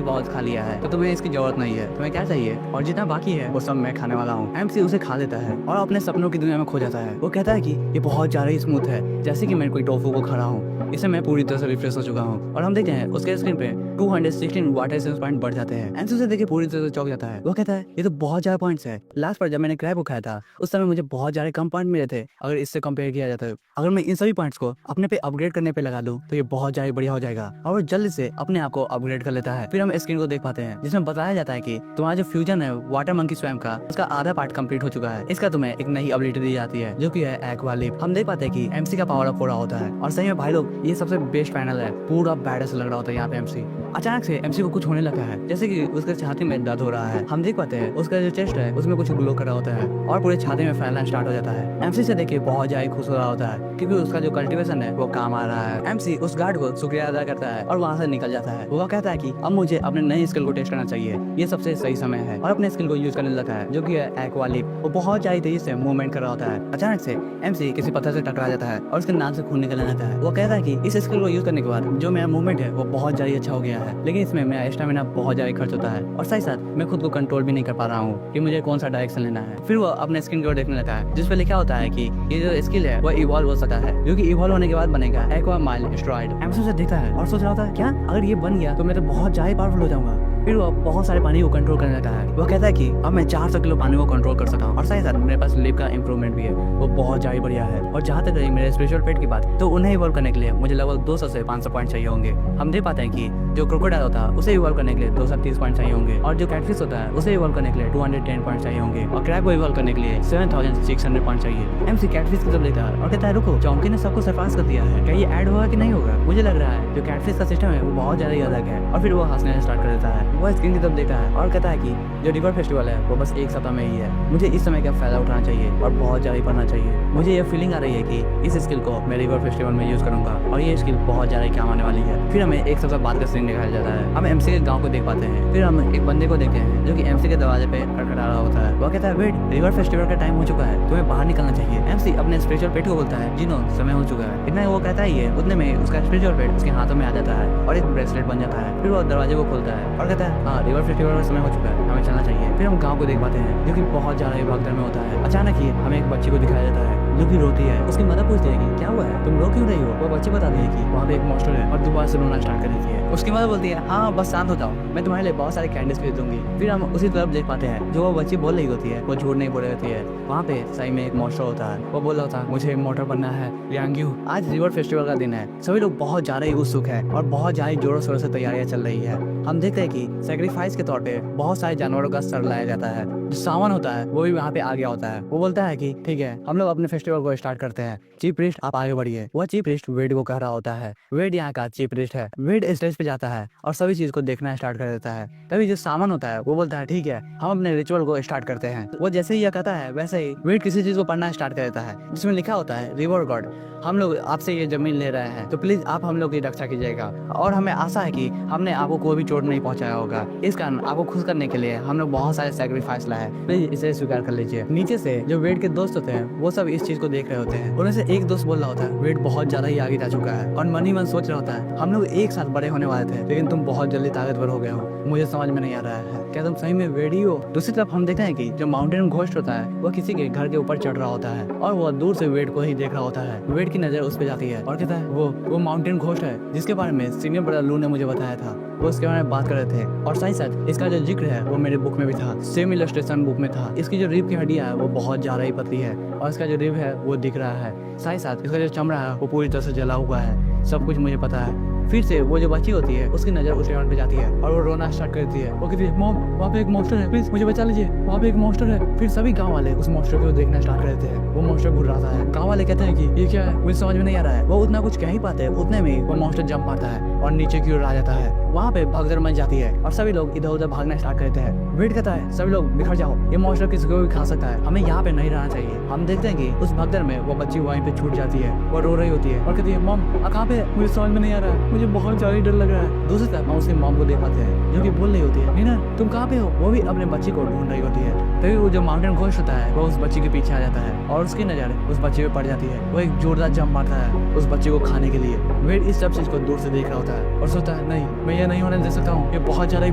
बहुत खा लिया है तो तुम्हें इसकी जरूरत नहीं है, तुम्हें क्या चाहिए और जितना बाकी है वो सब मैं खाने वाला हूँ। एमसी उसे खा लेता है और अपने सपनों की दुनिया में खो जाता है। वो कहता है कि ये बहुत ज्यादा ही स्मूथ है, जैसे कि मैं कोई टोफू को खा रहा हूँ। इसे मैं पूरी तरह से रिफ्रेश हो चुका हूँ। और हम देखते हैं उसके स्क्रीन पे 216 वाटर सेंस पॉइंट बढ़ जाते हैं। एमसी उसे देख के पूरी तरह से चौंक जाता है। वो कहता है ये तो बहुत ज्यादा पॉइंट्स है। लास्ट पर जब मैंने क्रैब को खाया था उस समय मुझे बहुत ज्यादा कम पॉइंट मिले थे अगर इससे कंपेयर किया जाता है। अगर मैं इन सभी पॉइंट्स को अपने पे अपग्रेड करने पे लगा दूं तो ये बहुत ज्यादा बढ़िया हो जाएगा। और वो जल्दी से अपने आप को अपग्रेड कर लेता है। फिर हम स्क्रीन को देख पाते हैं जिसमें बताया जाता है कि तुम्हारा जो फ्यूजन है वाटर मंकी स्वयं का, उसका आधा पार्ट कंप्लीट हो चुका है। इसका तुम्हें एक नई एबिलिटी दी जाती है जो कि है एक्वा लीप। हम देख पाते हैं कि एमसी का पावर अप हो रहा होता है और सही में भाई लोग ये सबसे बेस्ट फाइनल है। पूरा बैडस लग रहा होता है यहाँ पे एमसी। अचानक से एमसी को कुछ होने लगता है, जैसे कि उसके छाती में दर्द हो रहा है। हम देख पाते हैं उसका जो चेस्ट है उसमें कुछ ग्लो कर रहा होता है और पूरे छाती में फैलना स्टार्ट हो जाता है। एमसी से देख के बहुत ज्यादा खुश हो रहा होता है क्योंकि उसका जो कल्टीवेशन है वो काम आ रहा है। एमसी उस गार्ड को शुक्रिया अदा करता है और वहाँ से निकल जाता है। वो कहता है कि अब मुझे अपने नए स्किल को टेस्ट करना चाहिए, ये सबसे सही समय है। और अपने स्किल को यूज करने लगा है जो कि है एक्वा लीप। वो बहुत ज्यादा तेजी से मूवमेंट कर रहा होता है। अचानक से एमसी किसी पत्थर से टकरा जाता है और उसके नाक से खून निकलने लगता है। वो कहता है कि इस स्किल को यूज करने के बाद जो मेरा मूवमेंट है वो बहुत ज्यादा अच्छा हो गया है, लेकिन इसमें मेरा स्टेमिना बहुत ज्यादा खर्च होता है और साथ ही साथ मैं खुद को कंट्रोल भी नहीं कर पा रहा हूँ कि मुझे कौन सा डायरेक्शन लेना है। फिर वो अपने स्किन की ओर देखने लगता है जिसपे लिखा होता है कि ये जो स्किल है वो इवॉल्व हो सकता है, जो कि इवॉल्व होने के बाद बनेगा एक्वा माइल स्ट्रॉइड। एमसी उसे देखता है और सोच रहा होता है क्या अगर ये बन गया तो मैं तो बहुत ज्यादा पावरफुल हो जाऊंगा। फिर वो बहुत सारे पानी को कंट्रोल करने लगता है। वो कहता है कि अब मैं 400 किलो पानी को कंट्रोल कर सकता हूँ और साथ ही साथ मेरे पास लिप का इंप्रूवमेंट भी है, वो बहुत ज्यादा बढ़िया है। और जहाँ तक रही मेरे स्पिरिचुअल पेट की बात, तो उन्हें इवॉल्व करने के लिए मुझे लगभग 200 से 500 पॉइंट चाहिए होंगे। हम देख पाते हैं कि जो क्रोकोडाइल होता है उसे इवॉल्व करने के लिए 230 पॉइंट चाहिए होंगे और जो कैटफिश होता है उसे इवॉल्व करने के लिए 210 पॉइंट चाहिए होंगे और क्रैब को इवॉल्व करने के लिए 7600 पॉइंट चाहिए। एमसी कैटफिश की तरफ लेता है और कहता है रुको, चौंकी ने सबको सरपास कर दिया है, क्या ये ऐड होगा कि नहीं होगा? मुझे लग रहा है जो कैटफिश का सिस्टम है वो बहुत ज्यादा ही अलग है। और फिर वो हंसने स्टार्ट कर देता है। वो स्क्रीन की तरफ देखता है और कहता है कि जो रिवर फेस्टिवल है वो बस एक सप्ताह में ही है, मुझे इस समय का फायदा उठाना चाहिए और बहुत ज्यादा पढ़ना चाहिए। मुझे ये फीलिंग आ रही है कि इस स्किल को मैं रिवर फेस्टिवल में यूज करूंगा और ये स्किल बहुत ज्यादा काम आने वाली है। फिर हमें एक सप्ताह बाद का सीन दिखाया जाता है। हम एमसी के गांव को देख पाते हैं। फिर हम एक बंदे को देखते हैं जो कि एमसी के दरवाजे पे खटखटा रहा होता है। वो कहता है वेट, रिवर फेस्टिवल का टाइम हो चुका है, तुम्हें बाहर निकलना चाहिए। एमसी अपने स्पिरिचुअल पेट को बोलता है जिनो समय हो चुका है। इतना वो कहता ही है उतने में उसका स्पिरिचुअल पेट उसके हाथों में आ जाता है और एक ब्रेसलेट बन जाता है। फिर वो दरवाजे को खोलता है और कहता है हाँ, रिवर फेस्टिवल का समय हो चुका है, हमें चलना चाहिए। फिर हम गाँव को देख पाते हैं जो कि बहुत ज्यादा भागदौड़ में होता है। अचानक ही हमें एक बच्ची को दिखाया जाता है जो कि रोती है। उसकी मदर पूछती है कि क्या हुआ है, तुम रो क्यों रही हो? वो बच्ची बताती है कि वहाँ पे एक मॉन्स्टर है और दोबारा से रोना स्टार्ट कर देती है। उसकी मदर बोलती है हाँ बस शांत हो जाओ, मैं तुम्हारे लिए बहुत सारे कैंडल्स भेज दूंगी। फिर हम उसी तरफ देख पाते हैं जो वो बच्ची बोल रही होती है वो झूठ नहीं बोल रही होती है। वहाँ पे सही में एक मॉन्स्टर होता है। वो बोल रहा होता है मुझे इमॉर्टल बनना है रियांग्यू, आज रिवर फेस्टिवल का दिन है। सभी लोग बहुत ज्यादा ही उत्सुक है और बहुत ज्यादा जोरों शोरों से तैयारियां चल रही है। हम देखते हैं कि सेक्रीफाइस के तौर पे बहुत सारे जानवरों का सर लाया जाता है। जो सामान होता है वो भी वहाँ पे आ गया होता है। वो बोलता है कि ठीक है हम लोग अपने फेस्टिवल को स्टार्ट करते हैं, चीफ प्रीस्ट आप आगे बढ़िए। वह चीफ प्रीस्ट वेड को कह रहा होता है। वेड यहाँ का चीफ प्रीस्ट है। वेड स्टेज पे जाता है और सभी चीज को देखना स्टार्ट कर देता है। तभी जो सामान होता है वो बोलता है ठीक है हम अपने रिचुअल को स्टार्ट करते हैं। वो जैसे ही यह कहता है वैसे ही वेड किसी चीज को पढ़ना स्टार्ट कर देता है जिसमें लिखा होता है रिवर गॉड, हम लोग आपसे ये जमीन ले रहे हैं तो प्लीज आप हम लोग की रक्षा कीजिएगा और हमें आशा है कि हमने आपको कोई भी चोट नहीं पहुंचाया होगा। इस कारण आपको खुश करने के लिए हम लोग बहुत सारे सैक्रिफाइस लाए हैं, प्लीज इसे स्वीकार कर लीजिए। नीचे से जो वेड के दोस्त होते हैं वो सब इस चीज को देख रहे होते हैं। उनमें से एक दोस्त बोल रहा होता है वेड बहुत ज्यादा ही आगे जा चुका है और मन ही मन सोच रहा होता है हम लोग एक साथ बड़े होने वाले थे लेकिन तुम बहुत जल्दी ताकतवर हो गए हो, मुझे समझ में नहीं आ रहा है क्या तुम सही में वेड ही हो? दूसरी तरफ हम देखते हैं कि जो माउंटेन घोस्ट होता है वो किसी के घर के ऊपर चढ़ रहा होता है और वो दूर से वेड को ही देख रहा होता है। वेड की नजर उस पे जाती है और कहता है वो माउंटेन घोस्ट है जिसके बारे में सीनियर ब्रदर लू ने मुझे बताया था, वो इसके बारे में बात कर रहे थे और साथ ही साथ इसका जो जिक्र है वो मेरे बुक में भी था, सेम इलस्ट्रेशन बुक में था। इसकी जो रिब की हड्डियां है वो बहुत ज्यादा ही पतली है और इसका जो रिब है वो दिख रहा है। साथ ही साथ इसका जो चमड़ा है वो पूरी तरह से जला हुआ है। सब कुछ मुझे पता है। फिर से वो जो बच्ची होती है उसकी नजर उस रेवंड पे जाती है और वो रोना स्टार्ट करती है। वो कहती है मॉम वहाँ पे एक मॉन्स्टर है, प्लीज मुझे बचा लीजिए, वहाँ पे एक मॉन्स्टर है। फिर सभी गांव वाले उस मॉन्स्टर को देखना स्टार्ट कर देते हैं। वो मॉन्स्टर घूर रहा है। गांव वाले कहते हैं कि ये क्या है, मुझे समझ में नहीं आ रहा है। वो उतना कुछ कह ही पाते हैं उतने में वो मॉन्स्टर जंप मारता है और नीचे की ओर आ जाता है। वहाँ पे भगदड़ मच जाती है और सभी लोग इधर उधर भागना स्टार्ट करते हैं। वेट कहता है सभी लोग बिखर जाओ, ये मॉन्स्टर किसी को भी खा सकता है, हमें यहाँ पे नहीं रहना चाहिए। हम देखते हैं कि उस भगदड़ में वो बच्ची वहीं पे छूट जाती है। वो रो रही होती है और कहती है मॉम कहाँ पे, मुझे समझ में नहीं आ रहा है, मुझे बहुत ज्यादा डर लग रहा है। दूसरी तरफ हम उसकी मॉम को देख पाते हैं जो कि बोल रही होती है, मीना तुम कहाँ पे हो। वो भी अपने बच्चे को ढूंढ रही होती है। तभी वो जो माउंटेन घोस्ट होता है वो उस बच्चे के पीछे आ जाता है और उसकी नजर उस बच्चे पे पड़ जाती है। वो एक जोरदार जंप मारता है उस बच्चे को खाने के लिए। वेड इस सब चीज को दूर से देख रहा होता है और सोचता है नहीं, मैं ये नहीं होने दे सकता हूँ, ये बहुत ज्यादा ही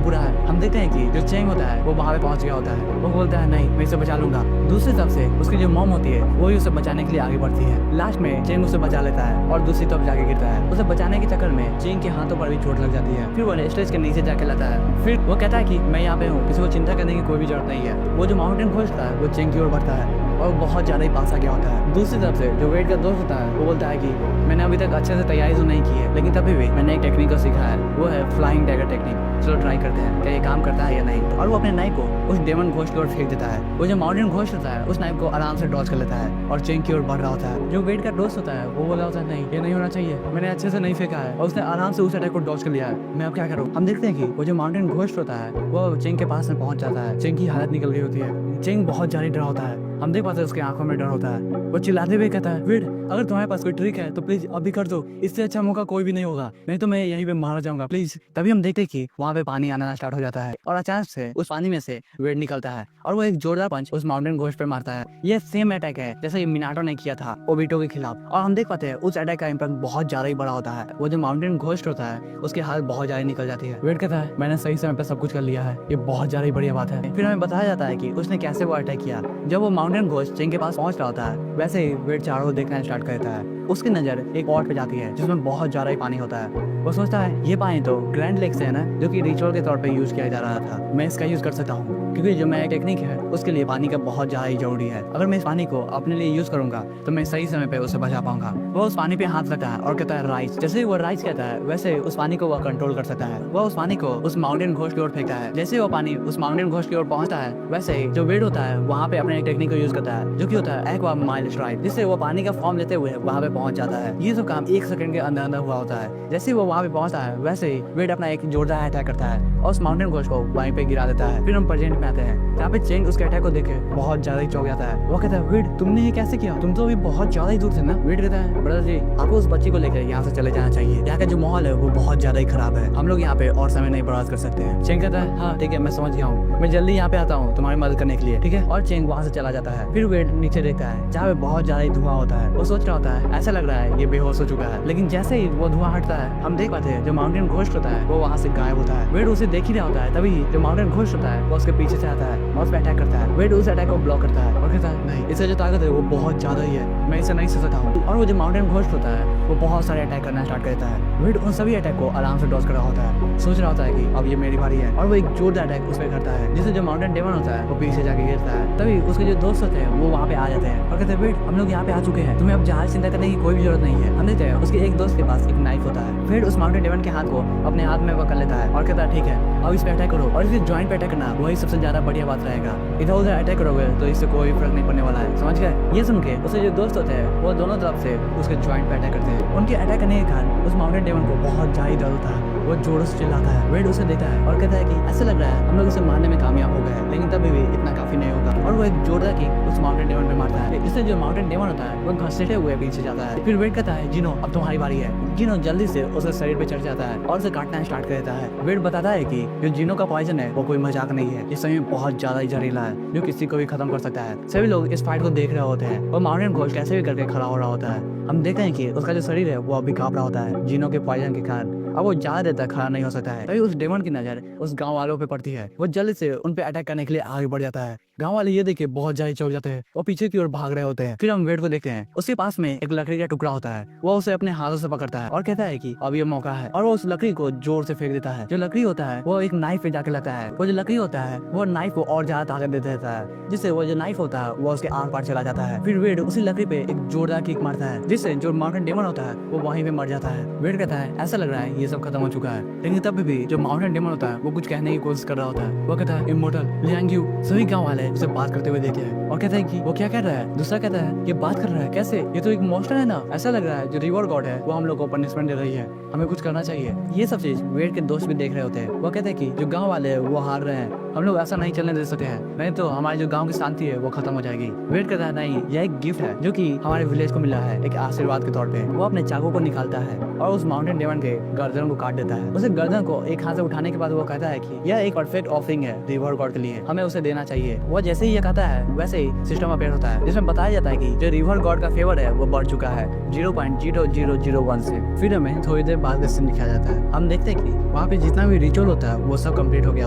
बुरा है। हम देखते हैं कि जो चेंग होता है वो वहाँ पे पहुंच गया होता है। वो बोलता है नहीं, मैं इसे बचा लूंगा। दूसरी तरफ से उसकी जो मॉम होती है वो ही उसे बचाने के लिए आगे बढ़ती है। लास्ट में चेंग उसे बचा लेता है और दूसरी तरफ जाके गिरता है। उसे बचाने के चक्कर में चेंग के हाथों पर भी चोट लग जाती है। फिर वो स्टेज के नीचे जाके लाता है। फिर वो कहता है कि मैं यहाँ पे हूँ, किसी को चिंता करने की कोई भी जरूरत नहीं है। वो जो माउंटेन घोस्ट था वो चेंग की ओर बढ़ता है और बहुत ज्यादा ही पास आ गया होता है। दूसरी तरफ से जो वेड का दोस्त होता है वो बोलता है कि मैंने अभी तक अच्छे से तैयारी तो नहीं की है, लेकिन तभी भी मैंने एक टेक्निक को सीखा है, वो है फ्लाइंग डैगर टेक्निक। चलो ट्राई करते हैं क्या ये काम करता है या नहीं। और वो अपने नाइफ को उस डेमन घोस्ट की ओर फेंक देता है। वो जो माउंटेन घोस्ट होता है उस नाइफ को आराम से डॉज कर लेता है और चेंग की ओर बढ़ रहा होता है। जो वेड का दोस्त होता है वो बोला होता है नहीं, ये नहीं होना चाहिए, मैंने अच्छे से नहीं फेंका है, और उसने आराम से उस अटैक को डॉज कर लिया है। मैं अब क्या करूँ। हम देखते हैं कि वो जो माउंटेन घोस्ट होता है वो चेंग के पास में पहुंच जाता है। चेंग की हालत निकल गई होती है। चेंग बहुत ज्यादा डरा होता है। हम देख पाते हैं उसकी आंखों में डर होता है। वो चिल्लाते हुए कहता है वेड, अगर तुम्हारे पास कोई ट्रिक है तो प्लीज अभी कर दो, इससे अच्छा मौका कोई भी नहीं होगा, नहीं तो मैं यहीं पे मारा जाऊंगा प्लीज। तभी हम देखते हैं कि वहाँ पे पानी आना स्टार्ट हो जाता है और अचानक से उस पानी में से वेड निकलता है और वो एक जोरदार पंच उस माउंटेन घोस्ट पे मारता है। ये सेम अटैक है जैसे ये मिनाटो ने किया था ओबिटो के खिलाफ। और हम देख पाते हैं उस अटैक का इम्पैक्ट बहुत ज्यादा ही बड़ा होता है। वो जो माउंटेन घोस्ट होता है उसकी हालत बहुत ज्यादा निकल जाती है। वेड कहता है मैंने सही समय पे सब कुछ कर लिया है, ये बहुत ज्यादा ही बढ़िया बात है। फिर हमें बताया जाता है कि उसने कैसे वो अटैक किया। जब वो माउंटेन घोस्ट चेंग के पास पहुंच रहा होता है वैसे ही वेड चारों ओर देखना स्टार्ट करता है। उसकी नजर एक पॉट पे जाती है जिसमें बहुत ज्यादा ही पानी होता है। वो सोचता है ये पानी तो ग्रैंड लेक से है ना, जो कि रिचुअल के तौर पे यूज किया जा रहा था, मैं इसका यूज कर सकता हूँ क्योंकि जो मैं टेक्निक है उसके लिए पानी का बहुत ज्यादा ही जरूरी है। अगर मैं इस पानी को अपने लिए यूज करूंगा तो मैं सही समय पे उसे बचा पाऊंगा। वो उस पानी पे हाथ रखता है और कहता है राइस। जैसे ही वो राइस कहता है वैसे उस पानी को वह कंट्रोल कर सकता है। वह उस पानी को उस माउंटेन घोस्ट की ओर फेंकता है। जैसे वो पानी उस माउंटेन घोस्ट की ओर पहुंचता है वैसे ही जो वेड होता है वहाँ पे अपने टेक्निक को यूज करता है जो कि होता है एक्वा माइल स्ट्राइक, जिससे वो पानी का फॉर्म लेते हुए वहाँ पे पहुंच जाता है। ये सब काम 1 सेकंड के अंदर अंदर हुआ होता है। जैसे ही वो वहाँ पे पहुंचता है वैसे ही वेड अपना एक जोरदार अटैक करता है और उस माउंटेन घोस्ट को वहीं पे गिरा देता है। फिर हम प्रेजेंट में आते हैं जहाँ पे चेंग उसके अटैक को देखे बहुत ज्यादा ही चौंक जाता है। वो कहता है वेड तुमने ये कैसे किया, तुम तो अभी बहुत ज्यादा ही दूर थे ना। वेड कहता है ब्रदर जी आपको उस बच्ची को लेकर यहाँ से चले जाना चाहिए, यहाँ का जो माहौल है वो बहुत ज्यादा ही खराब है, हम लोग यहाँ पे और समय नहीं बर्बाद कर सकते हैं। चेंग कहता है हाँ ठीक है मैं समझ गया हूँ, मैं जल्दी यहाँ पे आता हूँ तुम्हारी मदद करने के लिए, ठीक है। और चेंग वहाँ से चला जाता है। फिर वेड नीचे देखता है जहाँ पे बहुत ज्यादा ही धुआं होता है। वो सोच रहा होता है ऐसा लग रहा है ये बेहोश हो चुका है, लेकिन जैसे ही वो धुआं हटता है हम देख पाते हैं जो माउंटेन घोस्ट होता है वो वहाँ से गायब होता है। वेड उसे देख ही रहा होता है तभी जो माउंटेन घोस्ट होता है वो उसके पीछे से आता है और उस पर अटैक करता है। वेड उस अटैक को ब्लॉक करता है और कहता है नहीं, इससे जो ताकत है वो बहुत ज्यादा ही है, मैं इसे नहीं सह सकता हूँ। और वो जो माउंटेन घोस्ट होता है वो बहुत सारे अटैक करना स्टार्ट करता है। वेड उन सभी अटैक को आराम से डॉज कर रहा होता है, सोच रहा होता है कि अब ये मेरी बारी है। और वो एक जोरदार अटैक उस पर करता है जिससे जो माउंटेन डेमन होता है वो पीछे जाके गिरता है। तभी उसके जो दोस्त होते हैं वो वहाँ पे आ जाते हैं और कहते हैं वेड हम लोग यहाँ पे आ चुके हैं, तुम्हें अब जहाज चिंता करने की कोई भी जरूरत नहीं है। हम देखते हैं उसके एक दोस्त के पास एक नाइफ होता है। वेड उस माउंटेन डेमन के हाथ को अपने हाथ में पकड़ लेता है और कहता है ठीक है अब इस पे अटैक करो, और इसके जॉइंट पे अटैक करना वही सबसे ज्यादा बढ़िया बात रहेगा, इधर उधर अटैक करोगे तो इससे कोई फर्क नहीं पड़ने वाला है, समझ गए। ये सुन के उसके जो दोस्त होते हैं वो दोनों तरफ से उसके जॉइंट पे अटैक करते हैं। उनके अटैक करने के कारण उस माउंटेन डेमन को बहुत ज्यादा दर्द होता है। वो जोरों से चिल्लाता है। वेड उसे देखता है और कहता है कि ऐसा लग रहा है हम लोग उसे मारने में कामयाब हो गए, लेकिन तभी भी इतना काफी नहीं होगा। और वो एक जोरदार किक उस माउंटेन डेमन पे मारता है जिससे जो माउंटेन डेमन होता है वो घसीटते हुए पीछे जाता है। फिर वेड कहता है जिनो अब तुम्हारी बारी है। जिनो जल्दी से उसके शरीर पे चढ़ जाता है और उसे काटना स्टार्ट कर देता है। वेड बताता है कि जो जिनो का पॉइजन है वो कोई मजाक नहीं है, इस समय बहुत ज्यादा ही जहरीला है जो किसी को भी खत्म कर सकता है। सभी लोग इस फाइट को देख रहे होते हैं और माउंटेन घोस्ट कैसे भी करके खड़ा हो रहा होता है। हम देखते हैं कि उसका जो शरीर है वो अभी कांप रहा होता है जिनो के पॉइजन के कारण। अब वो ज्यादा देर तक खड़ा नहीं हो सकता है। तभी उस डेमन की नजर उस गांव वालों पे पड़ती है। वो जल्दी से उन पे अटैक करने के लिए आगे बढ़ जाता है। गांव वाले ये देख के बहुत ज्यादा चौंक जाते हैं और पीछे की ओर भाग रहे होते हैं। फिर हम वेड को देखते हैं, उसके पास में एक लकड़ी का टुकड़ा होता है। वो उसे अपने हाथों से पकड़ता है और कहता है कि अब ये मौका है, और वो उस लकड़ी को जोर से फेंक देता है। जो लकड़ी होता है वो एक नाइफ पे जाके लगता है। वो जो लकड़ी होता है वो नाइफ को और ज्यादा ताकत दे देता है, जिससे वो जो नाइफ होता है वो उसके आर पार चला जाता है। फिर वेड उसी लकड़ी पे एक जोरदार किक मारता है जिससे जो माउंटेन डेमन होता है वो वहीं पे मर जाता है। वेड कहता है ऐसा लग रहा है ये सब खत्म हो चुका है, लेकिन तब भी जो माउंटेन डेमन होता है वो कुछ कहने की कोशिश कर रहा होता है। वो कहता है इमोर्टल लियांग्यू। सभी गांव वाले उसे बात करते हुए देखे हैं और कहते हैं कि वो क्या कह रहा है। दूसरा कहता है ये बात कर रहा है कैसे, ये तो एक मॉन्स्टर है ना। ऐसा लग रहा है जो रिवर गॉड है वो हम लोग को पनिशमेंट दे रही है, हमें कुछ करना चाहिए। ये सब चीज वेड के दोस्त भी देख रहे होते हैं। वो कहते हैं कि जो गांव वाले हैं वो हार रहे हैं, हम लोग ऐसा नहीं चलने दे सकते हैं, नहीं तो हमारी जो गांव की शांति है वो खत्म हो जाएगी। वेट कहता है नहीं, यह एक गिफ्ट है जो कि हमारे विलेज को मिला है एक आशीर्वाद के तौर पे। वो अपने चाकू को निकालता है और उस माउंटेन डेमन के गर्दन को काट देता है। उसे गर्दन को एक हाथ से उठाने के बाद वो कहता है कि यह एक परफेक्ट ऑफरिंग है रिवर गॉड के लिए, हमें उसे देना चाहिए। वो जैसे ही ये कहता है वैसे ही सिस्टम अपेयर होता है जिसमें बताया जाता है कि जो रिवर गॉड का फेवर है वो बढ़ चुका है 0.0001 से। फिर हमें थोड़ी देर बाद का सीन दिखाया जाता है। हम देखते हैं कि वहाँ पे जितना भी रिचुअल होता है वो सब कंप्लीट हो गया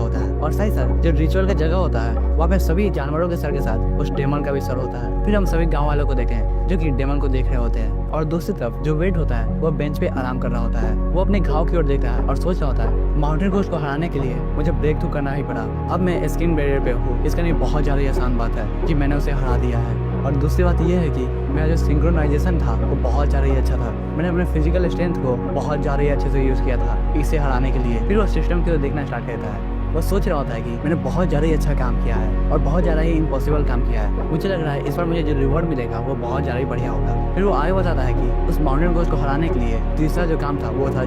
होता है और साथ साथ जो रिचुअल का जगह होता है वहाँ पे सभी जानवरों के सर के साथ उस डेमन का भी सर होता है। फिर हम सभी गाँव वालों को देखते हैं जो कि डेमन को देख रहे होते हैं और दूसरी तरफ जो वेट होता है वो बेंच पे आराम कर रहा होता है। वो अपने घाव की ओर देखता है और सोच रहा होता है माउंटेन घोस्ट को हराने के लिए मुझे ब्रेक थ्रू करना ही पड़ा। अब मैं स्किन बैरियर पे हूँ, इसका नहीं बहुत ज़्यादा आसान बात है कि मैंने उसे हरा दिया है। और दूसरी बात यह है कि मेरा जो सिंक्रोनाइजेशन था वो बहुत ज़्यादा ही अच्छा था। मैंने अपने फिजिकल स्ट्रेंथ को बहुत ज़्यादा ही अच्छे से यूज़ किया था इसे हराने के लिए। फिर वो सिस्टम की ओर देखना स्टार्ट करता है। वो सोच रहा होता है कि मैंने बहुत ज़्यादा ही अच्छा काम किया है और बहुत ज़्यादा ही इम्पॉसिबल काम किया है। मुझे लग रहा है इस बार मुझे जो रिवॉर्ड मिलेगा वो बहुत ज़्यादा ही बढ़िया होगा। फिर वो आगे बताता है कि उस माउंटेन घोस्ट को हराने के लिए तीसरा जो काम था वो था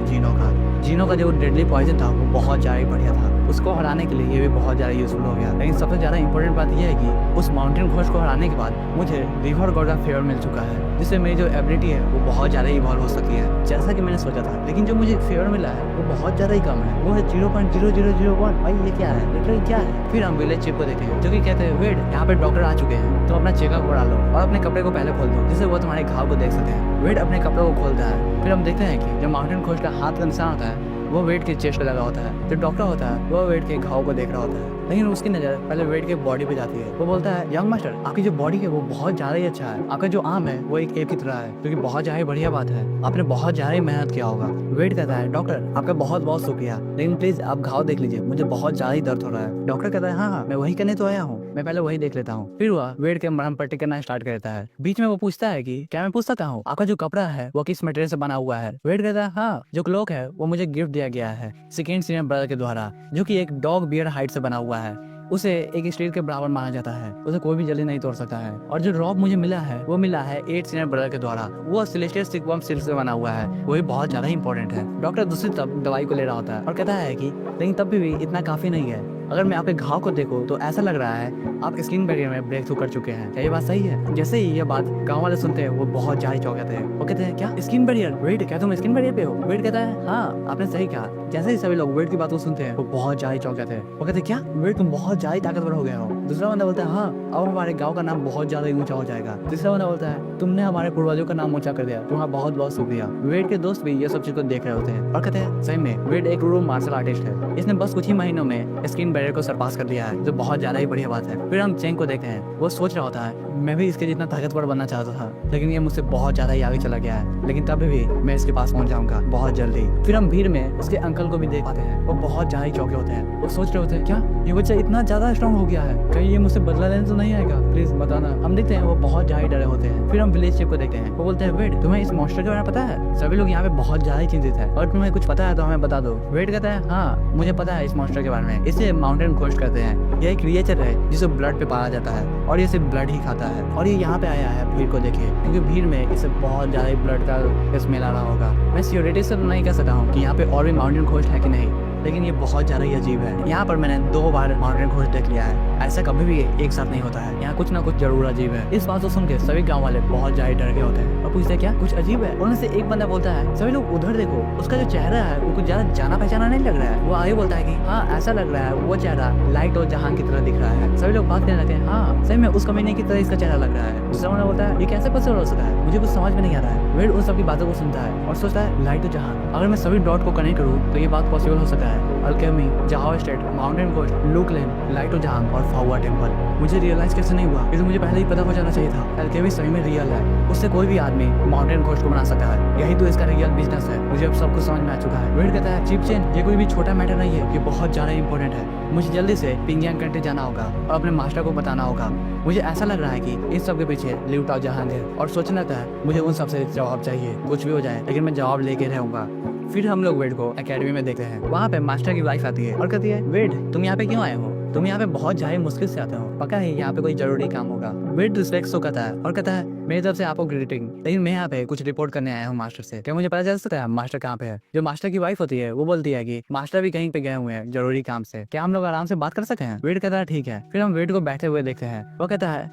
जीनो का जो डेडली पॉइजन था वो बहुत ज़्यादा ही बढ़िया था। उसको हराने के लिए ये भी बहुत ज़्यादा यूजफुल हो गया। लेकिन सबसे ज़्यादा इंपॉर्टेंट बात यह है कि उस माउंटेन घोस्ट को हराने के बाद मुझे रिवर गॉड का फेवर मिल चुका है जिससे मेरी जो एबिलिटी है वो बहुत ज़्यादा इवॉल्व हो सकती है जैसा कि मैंने सोचा था। लेकिन जो मुझे फेवर मिला है वो बहुत ज़्यादा ही कम है, वो है 0.0001। भाई ये क्या है, लिटरली क्या है। फिर हम विलेज चिप को देखते हैं जो कि कहते हैं वेट यहाँ पे डॉक्टर आ चुके हैं, तो अपना चेकअप करा लो और अपने कपड़े को पहले खोल दो जिससे वो तुम्हारे घाव को देख सकते हैं। वेट अपने कपड़े को खोलता है। फिर हम देखते हैं कि जो माउंटेन घोस्ट का हाथ का निशान होता है वो वेट के चेस्ट पे लगा होता है। जो डॉक्टर होता है वो वेट के घाव को देख रहा होता है, लेकिन उसकी नज़र पहले वेट के बॉडी पे जाती है। वो बोलता है यंग मास्टर आपकी जो बॉडी है वो बहुत ज़्यादा ही अच्छा है, आपका जो आर्म है वो एक एप की तरह है, क्योंकि बहुत ज़्यादा बढ़िया बात है, आपने बहुत ज़्यादा मेहनत किया होगा। वेट कहता है डॉक्टर आपका बहुत बहुत शुक्रिया, लेकिन प्लीज़ आप घाव देख लीजिए, मुझे बहुत ज़्यादा ही दर्द हो रहा है। डॉक्टर कहता है हाँ मैं वही करने तो आया हूँ, मैं पहले वही देख लेता हूँ। फिर वह वेट के मरहम पट्टी करना स्टार्ट करता है। बीच में वो पूछता है कि क्या मैं पूछ सकता हूँ आपका जो कपड़ा है वो किस मटेरियल से बना हुआ है। वेट कहता है हाँ जो क्लोक है वो मुझे गिफ्ट दिया गया है सेकेंड सीनियर ब्रदर के द्वारा, जो कि एक डॉग बियर हाइट से बना हुआ है। उसे एक स्टील के बराबर माना जाता है, उसे कोई भी जल्दी नहीं तोड़ सकता है। और जो रॉब मुझे मिला है वो मिला है 8 सीनियर ब्रदर के द्वारा, वो सेलेस्टियल सिल्कवर्म सिल्क से बना हुआ है, वो भी बहुत ज्यादा इंपॉर्टेंट है। डॉक्टर दूसरी तरफ दवाई को ले रहा होता है और कहता है कि लेकिन तब भी इतना काफी नहीं है, अगर मैं आपके घाव को देखूं तो ऐसा लग रहा है आप स्किन बैरियर में ब्रेक थ्रू कर चुके हैं, क्या ये बात सही है। जैसे ही ये बात गांव वाले सुनते हैं वो बहुत ज्यादा चौंक जाते हैं। वो कहते हैं क्या स्किन बैरियर, वेट क्या तुम स्किन बैरियर पे हो। वेट कहता है हाँ आपने सही कहा। जैसे ही सभी लोग वेट की बात को सुनते हैं वो बहुत ज्यादा चौंक जाते हैं। वो कहते हैं क्या वेट तुम बहुत ज्यादा ताकतवर हो गए हो। दूसरा बंदा बोलता है हाँ अब हमारे गाँव का नाम बहुत ज्यादा ऊंचा हो जाएगा। तीसरा बंदा बोलता है तुमने हमारे पूर्वजों का नाम ऊंचा कर दिया, तुम्हारा बहुत बहुत शुक्रिया। वेट के दोस्त भी ये सब चीज को देख रहे होते हैं और कहते हैं सही में वेट एक ट्रू मार्शल आर्टिस्ट है, इसने बस कुछ ही महीनों में स्किन बैरियर को सरपास कर दिया है, जो बहुत ज्यादा ही बढ़िया बात है। फिर हम चेंग को देखते हैं, वो सोच रहा होता है मैं भी इसके जितना ताकतवर बनना चाहता था, लेकिन ये मुझसे बहुत ज्यादा ही आगे चला गया है, लेकिन तब भी मैं इसके पास पहुंच जाऊंगा बहुत जल्दी। फिर हम भीड़ में उसके अंकल को भी देख पाते हैं, वो बहुत ज्यादा ही चौंके होते हैं। वो सोच रहे होते हैं क्या ये बच्चा इतना ज्यादा स्ट्रॉन्ग हो गया है, कहीं ये मुझसे बदला लेने तो नहीं आएगा, प्लीज बताना। हम देखते हैं वो बहुत ज्यादा डरे होते हैं। फिर हम विलेज चिप को देखते हैं, वो बोलते हैं वेट तुम्हें इस मॉन्स्टर के बारे में पता है, सभी लोग यहाँ पे बहुत ज्यादा ही चिंतित है, और तुम्हें कुछ पता है तो हमें बता दो। वेट कहता है हाँ मुझे पता है इस मॉन्स्टर के बारे में, इसे माउंटेन घोस्ट कहते हैं। यह एक क्रिएचर है जिसे ब्लड पे पाया जाता है और ये सिर्फ ब्लड ही खाता है, और ये यहाँ पे आया है भीड़ को देखे, क्योंकि भीड़ में इसे बहुत ज्यादा ही ब्लड का स्मेल आ रहा होगा। मैं सियोरिटी से तो नहीं कह सकता हूँ कि यहाँ पे और भी माउंटेन घोस्ट है कि नहीं, लेकिन ये बहुत ज्यादा ही अजीब है। यहाँ पर मैंने 2 बार माउंटेन घोस्ट देख लिया है, ऐसा कभी भी एक साथ नहीं होता है, यहाँ कुछ ना कुछ जरूर अजीब है। इस बात को सुन के सभी गाँव वाले बहुत ज्यादा डर गए होते हैं और पूछते हैं क्या कुछ अजीब है। उनमें से एक बंदा बोलता है सभी लोग उधर देखो, उसका जो चेहरा है वो कुछ ज्यादा जाना पहचाना नहीं लग रहा है। वो आगे बोलता है कि हाँ ऐसा लग रहा है वो चेहरा लाइट और जहां की तरह दिख रहा है। सभी लोग बात करने लगते हैं हाँ सही में उस कमीने की तरह इसका चेहरा लग रहा है। दूसरा बंदा बोलता है ये कैसे पॉसिबल हो सकता है, मुझे कुछ समझ में नहीं आ रहा है। वेट उन सबकी बातों को सुनता है और सोचता है लाइट और जहां, अगर मैं सभी डॉट को कनेक्ट करूँ तो ये बात पॉसिबल हो सकता है। अल्केमी, जावा स्टेट, माउंटेन घोस्ट, लुकलेन, लाइट और जहां और फावा टेम्पल। मुझे रियलाइज कैसे नहीं हुआ, ये तो मुझे पहले ही पता हो जाना चाहिए था। अल्केमी सही में रियल है, उससे कोई भी आदमी माउंटेन घोस्ट को बना सकता है, यही तो इसका रियल बिजनेस है। मुझे अब सब कुछ समझ में आ चुका है। वेट कहता है चीप चेन ये कोई भी छोटा मैटर नहीं है, ये बहुत ज्यादा इंपॉर्टेंट है। मुझे जल्दी से पिंगियांग कंट्री जाना होगा और अपने मास्टर को बताना होगा। मुझे ऐसा लग रहा है कि इस सब के पीछे लिउ टाओ जहांगीर, और सोचना था मुझे उन सबसे जवाब चाहिए, कुछ भी हो जाए लेकिन मैं जवाब लेके रहूंगा। फिर हम लोग वेट को एकेडमी में देखते हैं, वहाँ पे मास्टर की वाइफ आती है और कहती है वेट तुम यहाँ पे क्यों आए हो, तुम यहाँ पे बहुत ज्यादा मुश्किल से आते हो, पक्का है यहाँ पे कोई जरूरी काम होगा। वेट रिस्पेक्ट शो करता है और कहता है मेरी तरफ से आपको ग्रीटिंग, लेकिन मैं यहाँ पे कुछ रिपोर्ट करने आया हूँ मास्टर से। क्या मुझे पता चल सकता है मास्टर कहाँ पे है? जो मास्टर की वाइफ होती है वो बोलती है कि मास्टर भी कहीं पे गए हुए हैं जरूरी काम से, क्या हम लोग आराम से बात कर सकते हैं? वेट कहता है ठीक है। फिर हम वेट को बैठे हुए देखते हैं। वो कहता है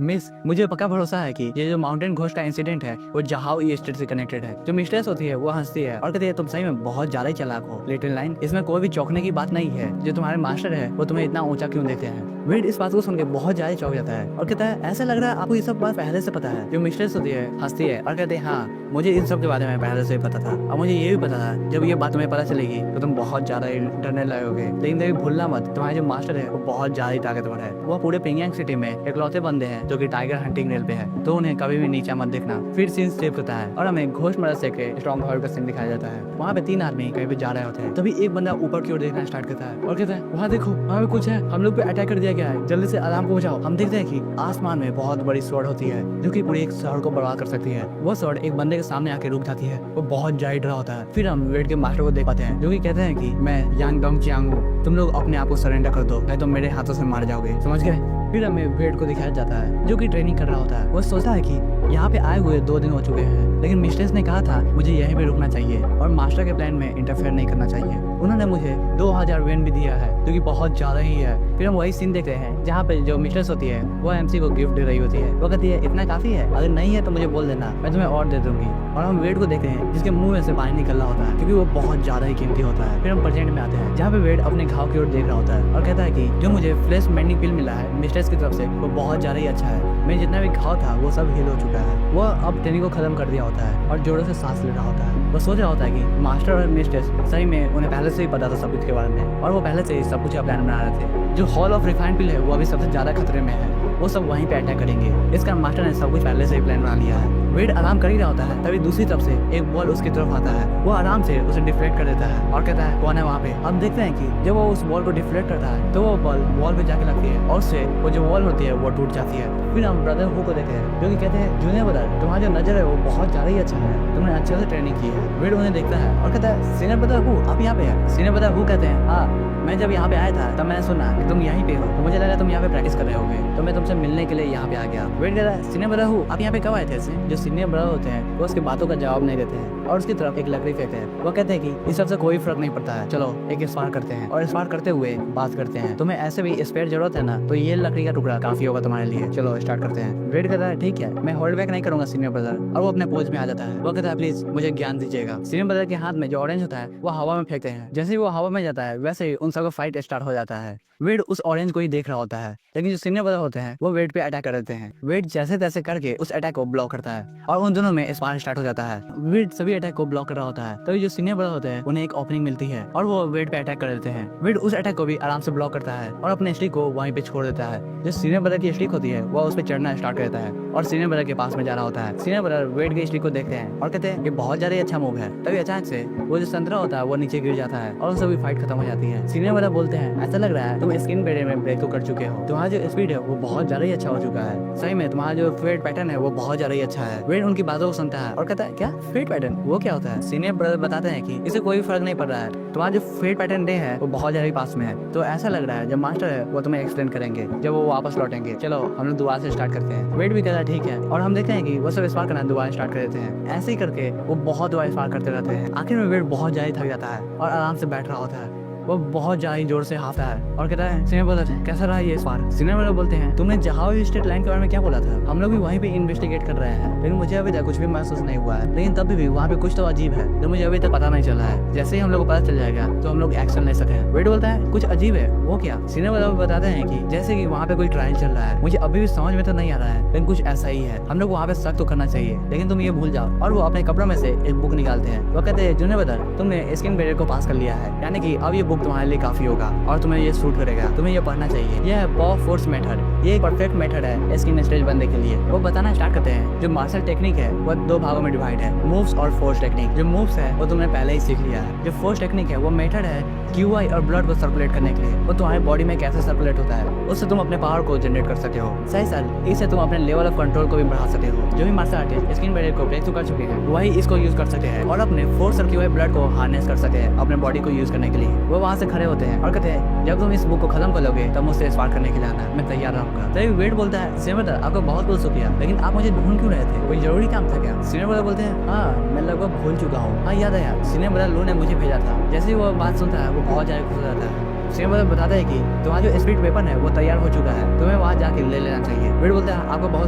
मिस, मुझे पक्का भरोसा है कि ये जो माउंटेन घोस्ट का इंसिडेंट है वो जहाओ स्टेट से कनेक्टेड है। जो मिस्ट्रेस होती है वो हंसती है और कहती है तुम सही में बहुत ज्यादा चालाक हो लिटिल लाइन, इसमें कोई भी चौंकने की बात नहीं है। जो तुम्हारे मास्टर है वो तुम्हें इतना ऊंचा क्यों देखते हैं? वेट इस बात को सुन के बहुत ज्यादा चौंक जाता है और कहता है ऐसा लग रहा है आपको ये सब बात पहले से पता है। जो मिस्ट्रेस होती है हंसती है और कहते हैं हाँ मुझे इन सब के बारे में पहले से ही पता था, और मुझे ये भी पता था जब ये बात तुम्हें पता चलेगी तो तुम बहुत ज्यादा डरने लगोगे। लेकिन कभी भूलना मत तुम्हारे जो मास्टर है वो बहुत ज्यादा ताकतवर है। वो पूरे पिंगयांग सिटी में इकलौते बंदे हैं जो कि टाइगर हंटिंग रेल पे है, तो उन्हें कभी भी नीचा मत देखना। फिर सीन स्टेप होता है और हमें घोष मदरसे के स्ट्रॉन्ग हाउस का सीन दिखाया जाता है। वहाँ पे 3 आदमी कहीं पे जा रहे होते हैं, तभी एक बंदा ऊपर की ओर देखना स्टार्ट करता है और कहता है वहाँ देखो वहाँ पे कुछ है, हम लोग पे अटैक कर दिया गया है, जल्दी से अलार्म को बजाओ। हम देखते हैं कि आसमान में बहुत बड़ी स्वॉर्ड होती है जो कि पूरे एक शहर को बर्बाद कर सकती है। वो स्वॉर्ड एक बंदे के सामने आके रुक जाती है, वो बहुत ज्यादा डरा होता है। फिर हम वेट के मास्टर को देख पाते हैं जो कि कहते हैं कि मैं यांग डोंग चियांग हूँ, तुम लोग अपने आप को सरेंडर कर दो नहीं तो मेरे हाथों से मार जाओगे, समझ गए? फिर हमें वेट को दिखाया जाता है जो कि ट्रेनिंग कर रहा होता है। वो सोचता है कि यहाँ पे आए हुए 2 दिन हो चुके हैं, लेकिन मिस्ट्रेस ने कहा था मुझे यहीं पे रुकना चाहिए और मास्टर के प्लान में इंटरफेयर नहीं करना चाहिए। उन्होंने मुझे 2000 वेन भी दिया है जो कि बहुत ज्यादा ही है। फिर हम वही सीन देखते हैं जहाँ पे जो मिस्ट्रेस होती है वो एमसी को गिफ्ट दे रही होती है। वो कहती है इतना काफी है, अगर नहीं है तो मुझे बोल देना, मैं तुम्हें और दे दूंगी। और हम वेट को देखते हैं जिसके मुंह में से पानी निकल रहा होता है क्योंकि वो बहुत ज्यादा ही कीमती होता है। फिर हम प्रेजेंट में आते हैं जहाँ पे वेट अपने घाव की ओर देख रहा होता है और कहता है कि जो मुझे फ्लेश मेंडिंग पिल मिला है मिस्ट्रेस की तरफ से वो बहुत ज्यादा ही अच्छा है। मेरे जितना भी घाव था वो सब हील हो चुका है। वो अब ट्रेनिंग को खत्म कर दिया होता है और जोरों से सांस ले रहा होता है। वो सोच रहा होता है कि मास्टर और मिस्ट्रेस सही में उन्हें पहले से ही पता था सब कुछ के बारे में और वो पहले से ही सब कुछ प्लान बना रहे थे। जो हॉल ऑफ रिफाइंड पिल है वो अभी सबसे ज्यादा खतरे में है, वो सब वहीं पे अटैक करेंगे। इसका मास्टर ने सब कुछ पहले से ही प्लान बना लिया है। वेट आराम कर ही रहा होता है, तभी दूसरी तरफ से एक बॉल उसकी तरफ आता है। वो आराम से उसे डिफ्लेक्ट कर देता है और कहता है कौन है वहाँ पे? हम देखते हैं कि जब वो उस बॉल को डिफ्लेक्ट करता है तो वो बॉल वॉल पे जाके लगती है और उससे वो जो वॉल होती है वो टूट जाती है। फिर हम ब्रदर हु को देखते हैं जो कि कहते हैं जूनियर ब्रदर तुम्हारा जो नजर है वो बहुत ज्यादा ही अच्छा है, तुमने अच्छे से ट्रेनिंग की है। वेट उन्हें देखता है और कहता है सीनियर ब्रदर हु आप यहाँ पे है? सीनियर ब्रदर हु कहते हैं हाँ, मैं जब यहाँ पे आया था तब मैंने सुना कि तुम यहीं पे हो, तो मुझे लगा तुम यहाँ पे प्रैक्टिस कर रहे होगे, तो मैं तुमसे मिलने के लिए यहाँ पे आ गया। वेट कहता है सीनियर ब्रदर हूँ आप यहाँ पे कब आए थे? जो सीनियर ब्रदर होते हैं वो उसकी बातों का जवाब नहीं देते हैं और उसकी तरफ एक लकड़ी फेंकते हैं। वो कहते हैं कि इस सबसे कोई फर्क नहीं पड़ता है, चलो एक स्पार करते हैं। और स्पार करते हुए बात करते हैं, तुम्हें ऐसे भी स्पेयर जरूरत है ना, तो ये लकड़ी का टुकड़ा काफी होगा तुम्हारे लिए, चलो स्टार्ट करते हैं। वेट कहता है ठीक है, मैं होल्ड बैक नहीं करूंगा सीनियर ब्रदर, और वो अपने पोज में आ जाता है। वो कहता है प्लीज मुझे ज्ञान दीजिएगा। सीनियर ब्रदर के हाथ में जो ऑरेंज होता है वो हवा में फेंकते हैं। जैसे ही वो हवा में जाता है वैसे ही उन सबका फाइट स्टार्ट हो जाता है। वेट उस ऑरेंज को ही देख रहा होता है, लेकिन जो सीनियर ब्रदर होते हैं वो वेट पे अटैक कर देते हैं। वेट जैसे तैसे करके उस अटैक को ब्लॉक करता है और उन दोनों में स्पार स्टार्ट हो जाता है। वेट सभी अटैक को ब्लॉक कर रहा होता है, तभी जो सीनियर ब्रदर होते हैं उन्हें एक ओपनिंग मिलती है और वो वेट पे अटैक कर देते हैं। वेट उस अटैक को भी आराम से ब्लॉक करता है और अपने स्टिक को वहीं पे छोड़ देता है। जो सीनियर ब्रदर की स्टिक होती है वो उस पर चढ़ना स्टार्ट करता है और सीनियर ब्रदर के पास में जा रहा होता है। सीनियर ब्रदर वेट की स्टिक को देखते हैं और कहते हैं ये बहुत ज्यादा अच्छा मूव है। तभी अचानक से वो जो संतरा होता है वो नीचे गिर जाता है और सभी फाइट खत्म हो जाती है। सीनियर ब्रदर बोलते हैं ऐसा लग रहा है तुम स्किन बैरियर में ब्रेक तो कर चुके हो, तुम्हारा जो स्पीड है वो बहुत ज्यादा ही अच्छा हो चुका है, सही में तुम्हारा जो फेट पैटर्न है वो बहुत ज्यादा ही अच्छा है। वेट उनकी बातों को सुनता है और कहता है क्या फेट पैटर्न, वो क्या होता है? सीनियर ब्रदर बताते हैं कि इसे कोई फर्क नहीं पड़ रहा है, तुम्हारा जो फेट पैटर्न डे है वो बहुत ज्यादा पास में है, तो ऐसा लग रहा है जब मास्टर है वो तुम्हें एक्सप्लेन करेंगे जब वो वापस लौटेंगे। चलो हम लोग दोबारा से स्टार्ट करते हैं। वेट भी कहता है ठीक है, और हम देखते हैं कि वो सब स्पार करना दोबारा स्टार्ट कर देते हैं। ऐसे ही करके वो बहुत दोबारा स्पार करते रहते हैं। आखिर में वेट बहुत ज्यादा थक जाता है और आराम से बैठ रहा होता है। वो बहुत ज्यादा जोर से हाफता है और कहता है सीनियर ब्रदर कैसा रहा ये स्पार? सीनियर ब्रदर बोलते हैं तुमने जहां स्टेट लाइन के बारे में क्या बोला था, हम लोग भी वहीं पे इन्वेस्टिगेट कर रहे हैं, लेकिन मुझे अभी तक कुछ भी महसूस नहीं हुआ है, लेकिन तब भी वहाँ पे कुछ तो अजीब है जो मुझे अभी तक पता नहीं चला है। जैसे ही हम लोग को पता चल जाएगा तो हम लोग एक्शन ले सकते हैं। वेट बोलता है कुछ अजीब है, वो क्या? सीनियर ब्रदर बताते हैं कि जैसे कि वहाँ पे कोई ट्रायल चल रहा है, मुझे अभी भी समझ में तो नहीं आ रहा है, लेकिन कुछ ऐसा ही है, हम लोग वहाँ पे शक तो करना चाहिए, लेकिन तुम ये भूल जाओ। और वो अपने कपड़ों में से एक बुक निकालते हैं। वो कहते हैं जूनियर ब्रदर तुमने स्किन बैरियर को पास कर लिया है, यानी कि अब ये बुक तुम्हारे लिए काफी और तुम्हें ये सूट करेगा, तुम्हें ये पढ़ना चाहिए। यह है पॉ फोर्स मेथड, ये एक परफेक्ट मेथड है स्किन स्टेज बनने के लिए। वो बताना स्टार्ट करते हैं जो मार्शल टेक्निक है वो 2 भागों में डिवाइड है, मूव्स और फोर्स टेक्निक। जो मूव्स है वो तुमने पहले ही सीख लिया है। जो फोर्स टेक्निक है वो मेथड है QI और ब्लड को सर्कुलेट करने के लिए वो तुम्हारे बॉडी में कैसे सर्कुलेट होता है उससे तुम अपने पावर को जनरेट कर सकते हो। सही साथ इससे तुम अपने लेवल ऑफ कंट्रोल को भी बढ़ा सकते हो। जो भी मार्शल आर्टिस्ट स्किन बैरियर को ब्रेक थ्रू कर चुके हैं वही इसको यूज कर सकते हैं और अपने 4 सर्कुलर ब्लड को हार्नेस कर सकते हैं अपने बॉडी को यूज करने के लिए। वो वहाँ से खड़े होते हैं और कहते हैं जब तुम इस बुक को खत्म कर लोगे तब मुझसे स्पार करने के लिए आना, मैं तैयार रहूंगा। तभी वेट बोलता है सीनियर ब्रदर आपको बहुत बहुत शुक्रिया, लेकिन आप मुझे ढूंढ क्यों रहे थे, कोई जरूरी काम था क्या? सीनियर ब्रदर बोलते हैं हाँ मैं लगभग भूल चुका हूँ। हाँ याद आया, सीनियर ब्रदर लू ने मुझे भेजा था। जैसे ही वो बात सुनता है वो बहुत ज्यादा खुश हो जाता है। सीनियर ब्रदर बताता है कि तुम्हारा जो स्पिरिट वेपन है वो तैयार हो चुका है, तुम्हें वहाँ जाके ले लेना चाहिए। वेट बोलता है आपको बहुत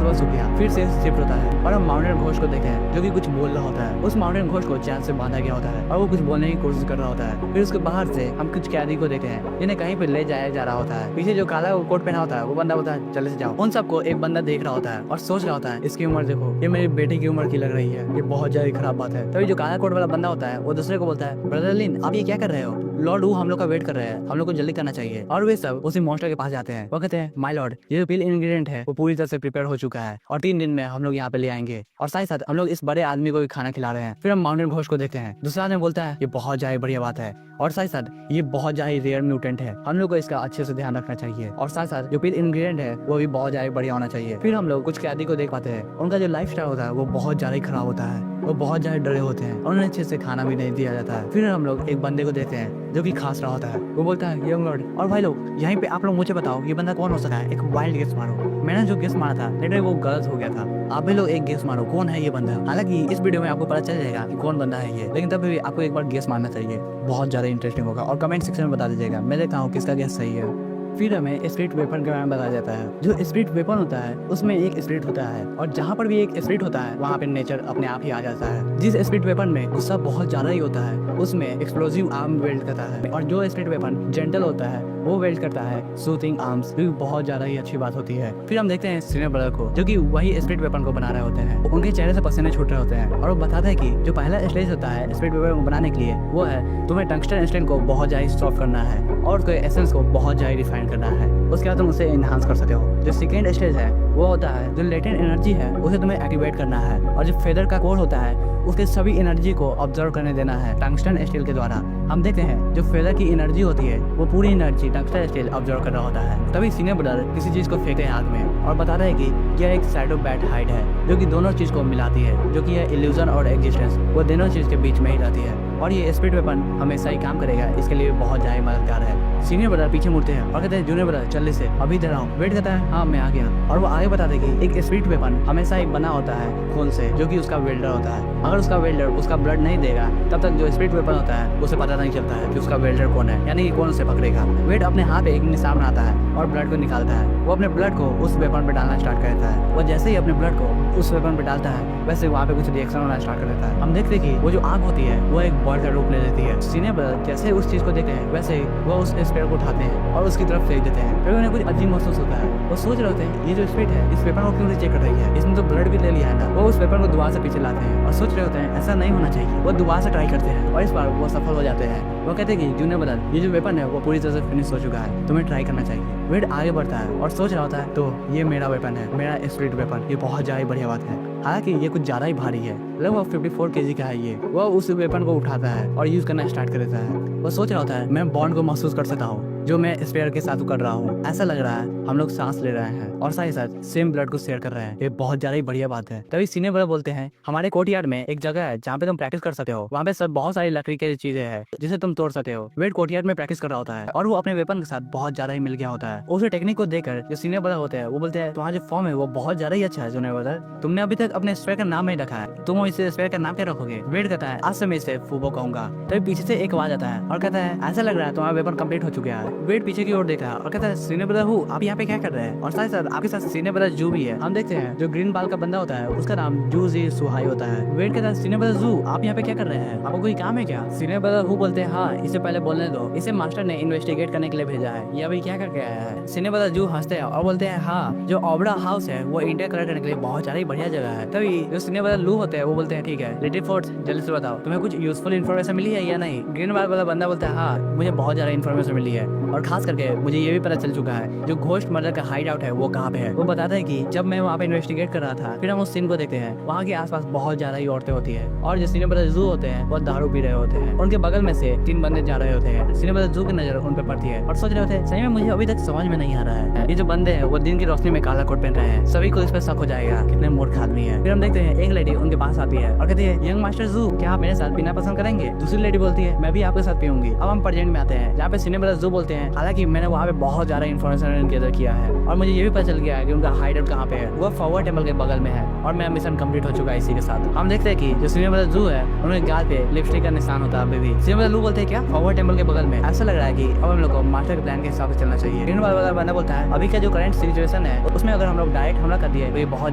बहुत शुक्रिया। फिर से शिफ्ट होता है और हम माउंटेन घोष को देखते हैं जो कि कुछ बोल रहा होता है। उस माउंटेन घोष को चैन से बांधा गया होता है और वो कुछ बोलने की कोशिश कर रहा होता है। फिर उसके बाहर से हम कुछ कैदी को देखते हैं जिन्हें कहीं पे ले जाया जा रहा होता है। पीछे जो काला कोट पहना होता है वो बंदा होता है चले से जाओ। उन सबको एक बंदा देख रहा होता है और सोच रहा होता है इसकी उम्र देखो, ये मेरी बेटी की उम्र की लग रही है, ये बहुत ज्यादा खराब बात है। तभी जो काला कोट वाला बंदा होता है वो दूसरे को बोलता है ब्रदर लिन आप ये क्या कर रहे हो, लॉर्ड वू हम लोग का वेट कर रहे हैं, हम लोग को जल्दी करना चाहिए। और वे सब उसी मॉन्स्टर के पास जाते हैं। वो कहते हैं माय लॉर्ड ये जो पिल इंग्रेडिएंट है वो पूरी तरह से प्रिपेयर हो चुका है और 3 दिन में हम लोग यहाँ पे ले आएंगे और साथ ही साथ हम लोग इस बड़े आदमी को भी खाना खिला रहे हैं। फिर हम माउंटेन घोष को देखते हैं। दूसरा आदमी बोलता है ये बहुत ज्यादा बढ़िया बात है और साथ ही साथ ये बहुत ज्यादा रेयर म्यूटेंट है, हम लोग को इसका अच्छे से ध्यान रखना चाहिए और साथ साथ जो पिल इंग्रेडिएंट है वो भी बहुत ज्यादा बढ़िया होना चाहिए। फिर हम लोग कुछ कैदी को देख पाते हैं, उनका जो लाइफ स्टाइल होता है वो बहुत ज्यादा खराब होता है, वो बहुत ज्यादा डरे होते हैं और उन्हें अच्छे से खाना भी नहीं दिया जाता है। फिर हम लोग एक बंदे को देखते हैं जो कि खास रहा होता है। वो बोलता है यंग लॉर्ड और भाई लोग यहीं पे आप लोग मुझे बताओ ये बंदा कौन हो सकता है, एक वाइल्ड गेस मारो। मैंने जो गेस मारा था लेकिन वो गलत हो गया था, आप भी लोग एक गेस मारो कौन है ये बंदा। हालांकि इस वीडियो में आपको पता चल जाएगा कि कौन बंदा है ये, लेकिन तब भी आपको एक बार गेस मारना चाहिए, बहुत ज्यादा इंटरेस्टिंग होगा और कमेंट सेक्शन में बता दीजिएगा मैं देखता हूँ किसका गेस सही है। फिर हमें स्पिरिट वेपन के बारे में बताया जाता है। जो स्पिरिट वेपन होता है उसमें एक स्पिरिट होता है और जहाँ पर भी एक स्पिरिट होता है वहाँ पे नेचर अपने आप ही आ जाता है। जिस स्पिरिट वेपन में गुस्सा बहुत ज्यादा ही होता है उसमें एक्सप्लोसिव आर्म वेल्ड करता है और जो स्पिरिट वेपन जेंटल होता है वो वेल्ड करता है सूथिंग आर्म्स, जो बहुत ज्यादा ही अच्छी बात होती है। फिर हम देखते हैं सीनियर ब्रदर को जो कि वही स्पिरिट वेपन को बना रहे होते हैं। उनके चेहरे से पसीने छूट रहे होते हैं और वो बताते हैं कि जो पहला स्टेज होता है स्पिरिट वेपन को बनाने के लिए वो है तुम्हें टंगस्टन स्टेन को बहुत ज्यादा सॉफ्ट करना है और उसके एसेंस को बहुत ज्यादा रिफाइन करना है, उसके बाद तुम उसे एनहांस कर सकते हो। जो सेकेंड स्टेज है वो होता है जो लेटेंट एनर्जी है उसे तुम्हें एक्टिवेट करना है और जो फेदर का कोर होता है उसके सभी एनर्जी को ऑब्जर्व करने देना है टंगस्टन स्टील के द्वारा। हम देखते हैं जो फेदर की एनर्जी होती है वो पूरी एनर्जी टंगस्टन स्टील ऑब्जर्व कर रहा होता है। तभी सीनियर ब्रदर किसी चीज को फेंकते हैं आग में और बताता है कि यह एक शैडो बैट हाइड है जो कि दोनों चीज को मिलाती है, जो कि यह इल्यूजन और एग्जिस्टेंस वो दोनों चीज के बीच में ही रहती है और ये स्पिरिट वेपन हमेशा ही काम करेगा, इसके लिए बहुत ज्यादा मददगार है। सीनियर ब्रदर पीछे मुड़ते हैं और कहते हैं जूनियर ब्रदर जल्दी से अभी दे रहा हूँ। वेट करता है हाँ मैं आ गया और वो आगे बताते हैं कि एक स्पिरिट वेपन हमेशा ही बना होता है खून से जो कि उसका वेल्डर होता है। अगर उसका वेल्डर उसका ब्लड नहीं देगा तब तक जो स्पिरिट वेपन होता है उसे पता नहीं चलता है कि उसका वेल्डर कौन है, यानी कि कौन उसे पकड़ेगा। वेट अपने हाथ पे एक निशान बनाता है और ब्लड को निकालता है। वो अपने ब्लड को उस वेपन पे डालना स्टार्ट कर देता है। वो जैसे ही अपने ब्लड को उस वेपन पे डालता है वैसे वहाँ पे कुछ रिएक्शन होना स्टार्ट कर देता है। हम देखते हैं कि वो जो आग होती है वो एक बॉल का रूप ले लेती है। सीनियर ब्रदर जैसे उस चीज को देखते हैं वैसे ही वो उस स्पेयर को उठाते हैं और उसकी तरफ फेंक देते हैं। फिर उन्हें कुछ अजीब महसूस होता है, वो सोच रहे होते हैं ये जो स्पिरिट है इस वेपन को क्यों रिजेक्ट कर रही है, इसमें तो ब्लड भी ले लिया है ना। वो उस वेपन को दोबारा से पीछे लाते हैं और सोच रहे होते हैं ऐसा नहीं होना चाहिए। वो दोबारा से ट्राई करते हैं और इस बार वो सफल हो जाते हैं। वो कहते हैं कि जूनियर ब्रदर ये जो वेपन है वो पूरी तरह से फिनिश हो चुका है, तुम्हें ट्राई करना चाहिए। वेट आगे बढ़ता है और सोच रहा होता है तो ये मेरा वेपन है, मेरा स्पिरिट वेपन, ये बहुत ज्यादा बढ़िया बात है। हालांकि ये कुछ ज्यादा ही भारी है, लगभग 54 kg का है ये। वो उस वेपन को उठाता है और यूज करना स्टार्ट कर देता है। वो सोच रहा होता है मैं बॉन्ड को महसूस कर सकता हूँ जो मैं स्पेयर के साथ कर रहा हूँ, ऐसा लग रहा है हम लोग सांस ले रहे हैं और साथ ही साथ सेम ब्लड को शेयर कर रहे हैं, ये बहुत ज्यादा ही बढ़िया बात है। तभी सीनियर ब्रदर बोलते हैं हमारे कोर्टयार्ड में एक जगह है जहाँ पे तुम प्रैक्टिस कर सकते हो, वहाँ पे सब बहुत सारी लकड़ी की चीजें हैं जिसे तुम तोड़ सकते हो। वेट कोर्टयार्ड में प्रैक्टिस कर रहा होता है और वो अपने वेपन के साथ बहुत ज्यादा ही मिल गया होता है। उस टेक्निक को देखकर जो सीनियर ब्रदर होते हैं वो बोलते हैं तुम्हारा जो फॉर्म है वो बहुत ज्यादा ही अच्छा है जूनियर ब्रदर, तुमने अभी तक अपने स्पेयर का नाम नहीं रखा है, तुम इस स्पेयर का नाम क्या रखोगे? वेट कहता है आज से मैं इसे फूबो कहूंगा। तभी पीछे से एक आवाज आता है और कहता है ऐसा लग रहा है तुम्हारा वेपन कंप्लीट हो चुका है। वेट पीछे की ओर देखता है और कहता है सीनियर ब्रदर हूँ आप यहाँ पे क्या कर रहे हैं? और साथ साथ आपके साथ सीनियर ब्रदर जू भी है। हम देखते हैं जो ग्रीन बाल का बंदा होता है उसका नाम जू जी सुहाई होता है। वेट कहता है सीनियर ब्रदर जू आप यहाँ पे क्या कर रहे हैं, आपको कोई काम है क्या? सीनियर ब्रदर हूँ बोलते हैं हाँ इसे पहले बोलने दो, इसे मास्टर ने इन्वेस्टिगेट करने के लिए भेजा है, ये अभी क्या करके आया है? सीनियर ब्रदर जू हंसते हैं और बोलते हैं हाँ जो ओबरा हाउस है वो इंडिया कलर करने के लिए बहुत ज्यादा बढ़िया जगह है। तभी जो सीनियर ब्रदर लू होते हैं वो बोलते हैं ठीक है लिटिल फोर्स जल्दी से बताओ तुम्हें कुछ यूजफुल इन्फॉर्मेशन मिली है या नहीं? ग्रीन बाल वाला बंदा बोलता है हाँ मुझे बहुत ज्यादा इन्फॉर्मेशन मिली है, और खास करके मुझे ये भी पता चल चुका है जो घोस्ट मर्डर का हाइड आउट है वो कहाँ पे है। वो बताता है कि जब मैं वहाँ पे इन्वेस्टिगेट कर रहा था, फिर हम उस सीन को देखते हैं, वहाँ के आसपास बहुत ज्यादा ही औरतें होती है और जो सिनेमा ब्रदर जू होते हैं वो दारू पी रहे होते हैं। उनके बगल में से 3 बंदे जा रहे होते हैं। सिनेमा ब्रदर जू की नजर उन पे पड़ती है और सोच रहे होते हैं सही में मुझे अभी तक समझ में नहीं आ रहा है, ये जो बंदे हैं वो दिन की रोशनी में काला कोट पहन रहे हैं, सभी को इस पर शक हो जाएगा कितने मूर्ख आदमी है। फिर हम देखते हैं एक लेडी उनके पास आती है और कहती है यंग मास्टर जू क्या आप मेरे साथ पीना पसंद करेंगे। दूसरी लेडी बोलती है मैं भी आपके साथ पीऊंगी। अब हम प्रेजेंट में आते हैं जहाँ पे सिनेमा ब्रदर जू बोलते हैं हालांकि मैंने वहाँ पे बहुत ज्यादा इन्फॉर्मेशन गैदर किया है और मुझे ये भी पता चल गया है कि उनका हाइड आउट कहाँ पे है, वो फॉरवर्ड टेम्पल के बगल में है और मेरा मिशन कंप्लीट हो चुका है इसी के साथ। हम देखते हैं कि जो सिनेमा ब्रदर जू है उनके गाल पे लिपस्टिक का निशान होता है अभी भी। सिनेमा ब्रदर जू बोलते हैं क्या फॉरवर्ड टेम्पल के बगल में, ऐसा लग रहा है कि अब हम लोग को मास्टर के प्लान के हिसाब से चलना चाहिए। ग्रीन वाला बंदा बोलता है अभी का जो करंट सिचुएशन है उसमें अगर हम लोग डायरेक्ट हमला कर दिए तो ये बहुत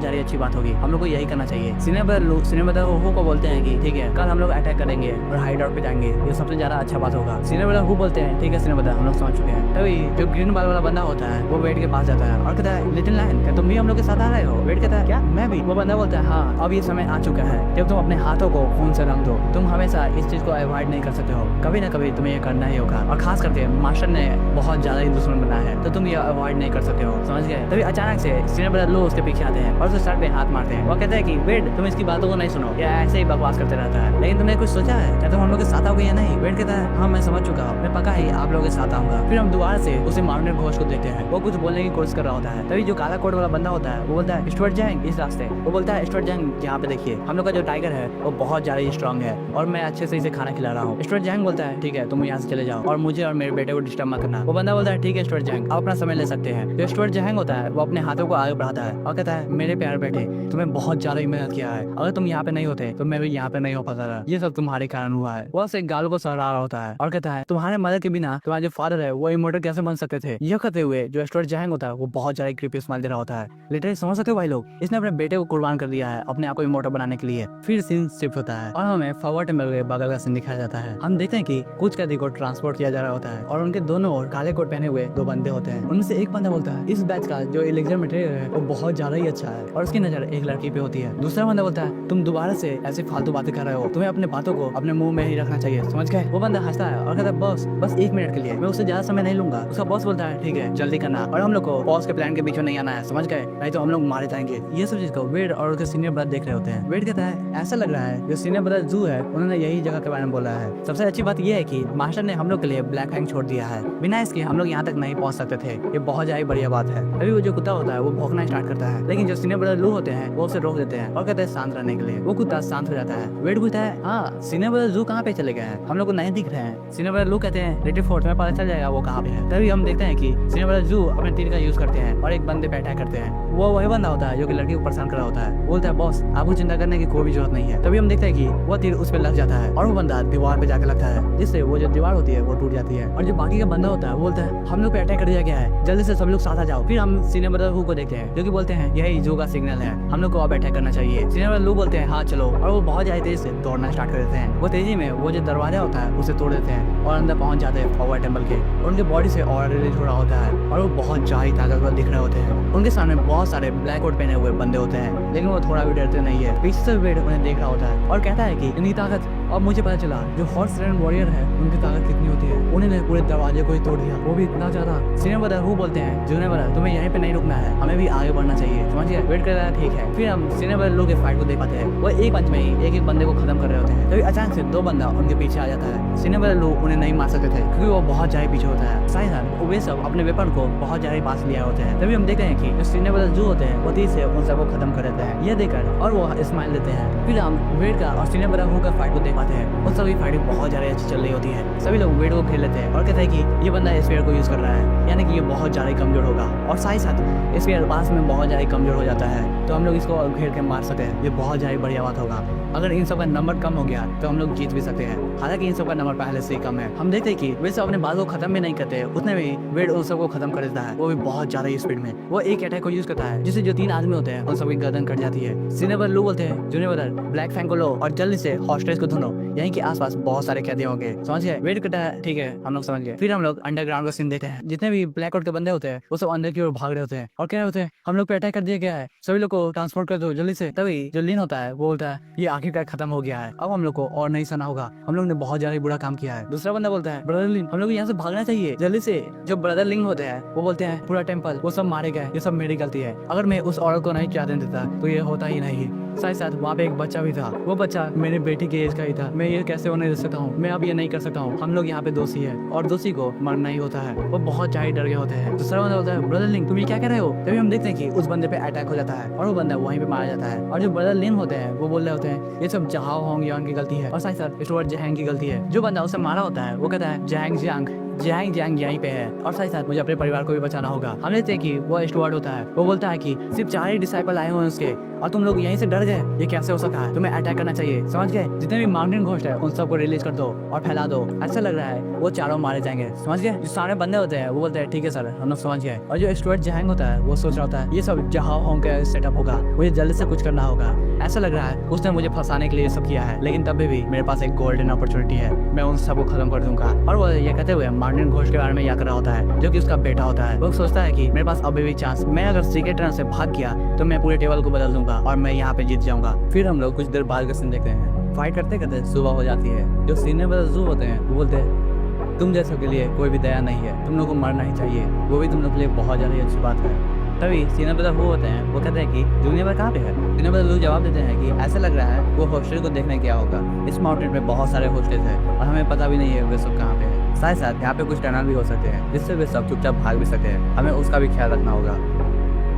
ज्यादा अच्छी बात होगी, हम लोग को यही करना चाहिए। सिनेमा ब्रदर हु को बोलते हैं कि ठीक है कल हम लोग अटैक करेंगे और हाइड आउट पे जाएंगे, ये सबसे ज्यादा अच्छा बात होगा। सिनेमा ब्रदर हु बोलते हैं ठीक है सिनेमा ब्रदर हम लोग समझ चुके हैं। तभी जो ग्रीन वाला बंदा होता है वो वेट के पास जाता है और कहता है लिटिल लायन क्या तुम भी हम लोग के साथ आ रहे हो। वेट कहता है क्या मैं भी। वो बंदा बोलता है हाँ अब ये समय आ चुका है जब तुम अपने हाथों को खून से रंग दो, तुम हमेशा इस चीज को अवॉइड नहीं कर सकते हो, कभी ना कभी तुम्हें ये करना ही होगा और खास करके मास्टर ने बहुत ज्यादा ही दुश्मन बनाया है तो तुम ये अवॉइड नहीं कर सकते हो, समझ गए। तभी अचानक से सिनेमा ब्रदर लो उसके पीछे आते हैं और उसके सर पे हाथ मारते हैं। वो कहते हैं कि वेट तुम इसकी बातों को नहीं सुनो, ये ऐसे ही बकवास करते रहता है, लेकिन तुमने कुछ सोचा है क्या तुम हम लोग के साथ आओगे या नहीं। वेट कहता है हाँ मैं समझ चुका हूँ, मैं पक्का ही आप लोगों के साथ आऊंगा। फिर हम दोबारा से उसे मारने घोष को देखते हैं, वो कुछ बोलने की कोशिश कर रहा होता है। तभी जो काला कोट वाला बंदा होता है वो बोलता है स्टुअर्ट जैंग इस रास्ते। वो बोलता है स्टुअर्ट जैंग यहाँ पे देखिए हम लोग का जो टाइगर है वो बहुत ज्यादा स्ट्रॉन्ग है और मैं अच्छे से इसे खाना खिला रहा हूँ। स्टुअर्ट जैंग बोलता है ठीक है तुम यहाँ से चले जाओ और मुझे और मेरे बेटे को डिस्टर्ब मत करना। वो बंदा बोलता है ठीक है स्टुअर्ट जैंग आप अपना समय ले सकते हैं। जो स्टुअर्ट जैंग होता है वो अपने हाथों को आगे बढ़ाता है और कहता है मेरे प्यारे बेटे तुम्हें बहुत ज्यादा ही मेहनत किया है, अगर तुम यहाँ पे नहीं होते तो मैं भी यहाँ पे नहीं हो पाता था, ये सब तुम्हारे कारण हुआ है। वो उसे गाल को सहरा रहा होता है और कहता है तुम्हारे मदद के बिना तुम्हारे जो फादर है वो इमोर्टल कैसे बन सकते थे। यह कहते हुए जो स्टुअर्ट जैंग होता है वो बहुत ज्यादा क्रीपी स्माइल दे रहा होता है। लिटरली समझ सकते हो भाई लोग, इसने अपने बेटे को कुर्बान कर दिया है अपने आप को इमोर्टल बनाने के लिए। फिर सीन शिफ्ट होता है और हमें फॉरवर्ड टेम्पल के बगल का सीन दिखाया जाता है। हम देखते हैं कि कुछ कैदी को ट्रांसपोर्ट किया जा रहा होता है और उनके दोनों ओर काले कोट पहने हुए 2 बंदे होते हैं। उनमें से एक बंदा बोलता है इस बैच का जो इलेक्ट्रिक मटेरियल है वो बहुत ज्यादा ही अच्छा है और उसकी नजर एक लड़की पे होती है। दूसरा बंदा बोलता है तुम दोबारा से ऐसी फालतू बातें कर रहे हो, तुम्हें अपने बातों को अपने मुंह में ही रखना चाहिए, समझ गए। वो बंदा हंसता है और कहता है बॉस बस 1 मिनट के लिए, मैं उससे ज्यादा समय नहीं लूंगा। उसका बॉस बोलता है ठीक है जल्दी करना और हम लोग को बॉस के प्लान के बीच में नहीं आना है, समझ गए, नहीं तो हम लोग मारे जाएंगे। ये सब चीज को वेड और उसके सीनियर ब्रदर देख रहे होते हैं। वेड कहता है ऐसा लग रहा है जो सीनियर ब्रदर जू है उन्होंने यही जगह के बारे में बोला है। सबसे अच्छी बात यह है कि मास्टर ने हम लोग के लिए ब्लैक फैंग छोड़ दिया है, बिना इसके हम लोग यहाँ तक नहीं पहुँच सकते थे, ये बहुत ज्यादा बढ़िया बात है। अभी वो जो कुत्ता होता है वो भौंकना स्टार्ट करता है लेकिन जो सीनियर ब्रदर लू होते हैं वो उसे रोक देते हैं और कहते हैं शांत रहने के लिए। वो कुत्ता शांत हो जाता है। वेड पूछता है हाँ सीनियर ब्रदर जू कहाँ पे चले गए हैं, हम लोग को नहीं दिख रहे हैं। सीनियर ब्रदर लू कहते हैं लिटिल फोर्ट में पता चल जाएगा वो कहाँ पे है। तभी हम देखते हैं कि सीनियर ब्रदर जू अपने तीर का यूज करते हैं और एक बंदे पे अटैक करते हैं। वो वही बंदा होता है जो कि लड़की को परेशान कर रहा होता है। बोलता है बॉस आपको चिंता करने की कोई भी जरूरत नहीं है। तभी हम देखते हैं कि वो तीर उस पर लग जाता है और वो बंदा दीवार पे जाकर लगता है जिससे वो जो दीवार होती है वो टूट जाती है और जो बाकी का बंदा होता है वो बोलता है हम लोग पे अटैक कर दिया गया है, जल्दी से सब लोग साथ आ जाओ। फिर हम सीनियर ब्रदर हु को देखते हैं जो कि बोलते हैं यही जू का सिग्नल है, हम लोग को अब अटैक करना चाहिए। सीनियर ब्रदर लू बोलते हैं हाँ चलो और वो बहुत ज्यादा तेजी से दौड़ना स्टार्ट कर देते हैं। वो तेजी में वो जो दरवाजा होता है उसे तोड़ देते हैं और अंदर पहुंच जाते हैं फॉरवर्ड टेम्पल के। उनके बॉडी से ऑरा रिलीज हो रहा होता है और वो बहुत ज्यादा ताकतवर दिख रहे होते हैं। उनके सामने बहुत सारे ब्लैक कोट पहने हुए बंदे होते हैं लेकिन वो थोड़ा भी डरते नहीं है। पीछे से वेड उन्हें देख रहा होता है और कहता है कि इतनी ताकत अब मुझे पता चला जो हॉर्स रेन वॉरियर है उनकी ताकत कितनी होती है, उन्होंने पूरे दरवाजे को ही तोड़ दिया, वो भी इतना ज्यादा। सीनियर ब्रदर हु बोलते हैं जूनियर ब्रदर तुम्हें यहीं पे नहीं रुकना है, हमें भी आगे बढ़ना चाहिए, समझिए। वेट कर रहा है ठीक है। फिर हम सीनियर ब्रदर लोग के फाइट को देख पाते हैं। वो एक पंच में ही एक बंदे को खत्म कर रहे होते हैं। तभी अचानक से 2 बंदा उनके पीछे आ जाता है। सीनियर ब्रदर लोग उन्हें नहीं मार सकते थे क्योंकि वो बहुत ज्यादा पीछे होता है। साथ वे सब अपने वेपन को बहुत ज्यादा पास लिया होते हैं। तभी हम देखते हैं कि जो सीनियर ब्रदर जो होते हैं वो तेजी से उन सबको खत्म कर देते हैं। यह देखकर और वो स्माइल देते हैं। फिर हम वेट का और सीनियर ब्रदर हु का फाइट को देख पाते हैं। वो सभी फाइटिंग बहुत ज्यादा अच्छी चल रही होती है। सभी लोग वेट को खेल लेते हैं और कहते हैं कि ये बंदा स्पेयर को यूज कर रहा है, यानी कि ये बहुत ज्यादा कमजोर होगा और साथ ही साथ स्पेयर पास में बहुत ज्यादा कमजोर हो जाता है तो हम लोग इसको घेर के मार सकते हैं, ये बहुत ज्यादा बढ़िया बात होगा। अगर इन सब का नंबर कम हो गया तो हम लोग जीत भी सकते हैं, हालांकि इन सब का नंबर पहले से ही कम है। हम देखते हैं कि वे सब अपने बात को खत्म भी नहीं करते, उतने में वेट उन सबको खत्म कर देता है, वो भी बहुत ज्यादा स्पीड में। वो एक अटैक को यूज करता है जिससे जो 3 आदमी होते हैं उन सबकी गर्दन कट जाती है। सीनियर ब्रदर लू बोलते हैं जूनियर ब्रदर ब्लैक फैंग को लो और जल्दी से हॉस्टेज को ढूंढो लो, यहीं के आसपास बहुत सारे कैदी होंगे, समझ गए? वेट करता है, ठीक है हम लोग समझ गए। फिर हम लोग अंडरग्राउंड का सीन देखते हैं। जितने भी ब्लैकआउट के बंदे होते हैं वो सब अंदर की ओर भाग रहे होते हैं और कह रहे होते हैं हम लोग पे अटैक कर दिया गया है, सभी लोग को ट्रांसपोर्ट कर दो जल्दी से। तभी जो लिन होता है वो बोलता है ये आखिरकार खत्म हो गया है, अब हम लोग को और नहीं सहना होगा, हम लोग ने बहुत ज्यादा बुरा काम किया है। दूसरा बंदा बोलता है ब्रदर लिन हम लोग यहाँ से भागना चाहिए जल्दी से। जो ब्रदर लिन होते हैं वो बोलते हैं पूरा टेम्पल वो सब मारे गए, ये सब मेरी गलती है, अगर मैं उस औरत को नहीं चाह देता तो ये होता ही नहीं। साथ साथ वहाँ पे एक बच्चा भी था, वो बच्चा मेरे बेटी के एज का ही था, मैं ये कैसे होने दे सकता हूँ, मैं अब ये नहीं कर सकता हूँ, हम लोग यहाँ पे दोषी है और दोषी को मरना ही होता है। वो बहुत ज्यादा डर गए होते हैं। दूसरा बंदा बोलता है ब्रदर लिंग तुम ये क्या कह रहे हो। तभी हम देखते हैं कि उस बंदे पे अटैक हो जाता है और वो बंदा वहीं पे मारा जाता है। और जो ब्रदर लिंग होते हैं वो बोल रहे होते हैं ये सब जहाओ होंग यांग की गलती है और साथ साथ स्टुअर्ट जहैंग की गलती है। जो बंदा उसे मारा होता है वो कहता है जहैंग जियांग यहीं पे है और साथ साथ मुझे अपने परिवार को भी बचाना होगा। हम देखते हैं कि वो स्टुअर्ट होता है, वो बोलता है कि सिर्फ 4 ही डिसाइपल आए हुए हैं उसके और तुम लोग यहीं से डर गए, ये कैसे हो सकता है, तुम्हें अटैक करना चाहिए, समझ गए? जितने भी माउंटेन घोस्ट है उन सबको रिलीज कर दो और फैला दो। ऐसा लग रहा है वो चारों मारे जाएंगे, समझ गए? जो सारे बंदे होते हैं वो बोलते हैं ठीक है सर हम लोग समझ गए। और जो स्टुअर्ट जहैंग होता है वो सोच रहा होता है ये सब जहां होंग का सेटअप होगा, मुझे जल्दी से कुछ करना होगा। ऐसा लग रहा है उसने मुझे फंसाने के लिए सब किया है, लेकिन तब भी मेरे पास एक गोल्डन अपॉर्चुनिटी है, मैं उन सबको खत्म कर दूंगा। और वो ये कहते हुए माउंटेन घोस्ट के बारे में याद कर रहा होता है जो कि उसका बेटा होता है। वो सोचता है कि मेरे पास अभी भी चांस, मैं अगर सीक्रेट रन से भाग गया तो मैं पूरे टेबल को बदल दूंगा और मैं यहाँ पे जीत जाऊंगा। फिर हम लोग कुछ देर बाद का सीन देखते हैं। फाइट करते करते सुबह हो जाती है। जो सीनियर ब्रदर जू होते हैं वो बोलते हैं तुम जैसों के लिए कोई भी दया नहीं है, तुम लोग को मरना ही चाहिए, वो भी तुम लोग के लिए बहुत ज्यादा अच्छी बात है। तभी सीनियर ब्रदर वो होते हैं वो कहते हैं कि दुनिया भर कहाँ पे है। सीनियर ब्रदर लोग जवाब देते हैं कि ऐसा लग रहा है वो हॉस्टल को देखने गया होगा, इस माउंटेन पे बहुत सारे हॉस्टल है और हमें पता भी नहीं है वे सब कहाँ पे है। साथ साथ यहाँ पे कुछ टनल भी हो सकते हैं जिससे वे सब चुपचाप भाग भी सकते हैं, हमें उसका भी ख्याल रखना होगा।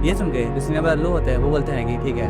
ये सुन के जो सीनियर ब्रदर लोग होते हैं वो बोलते हैं कि ठीक है,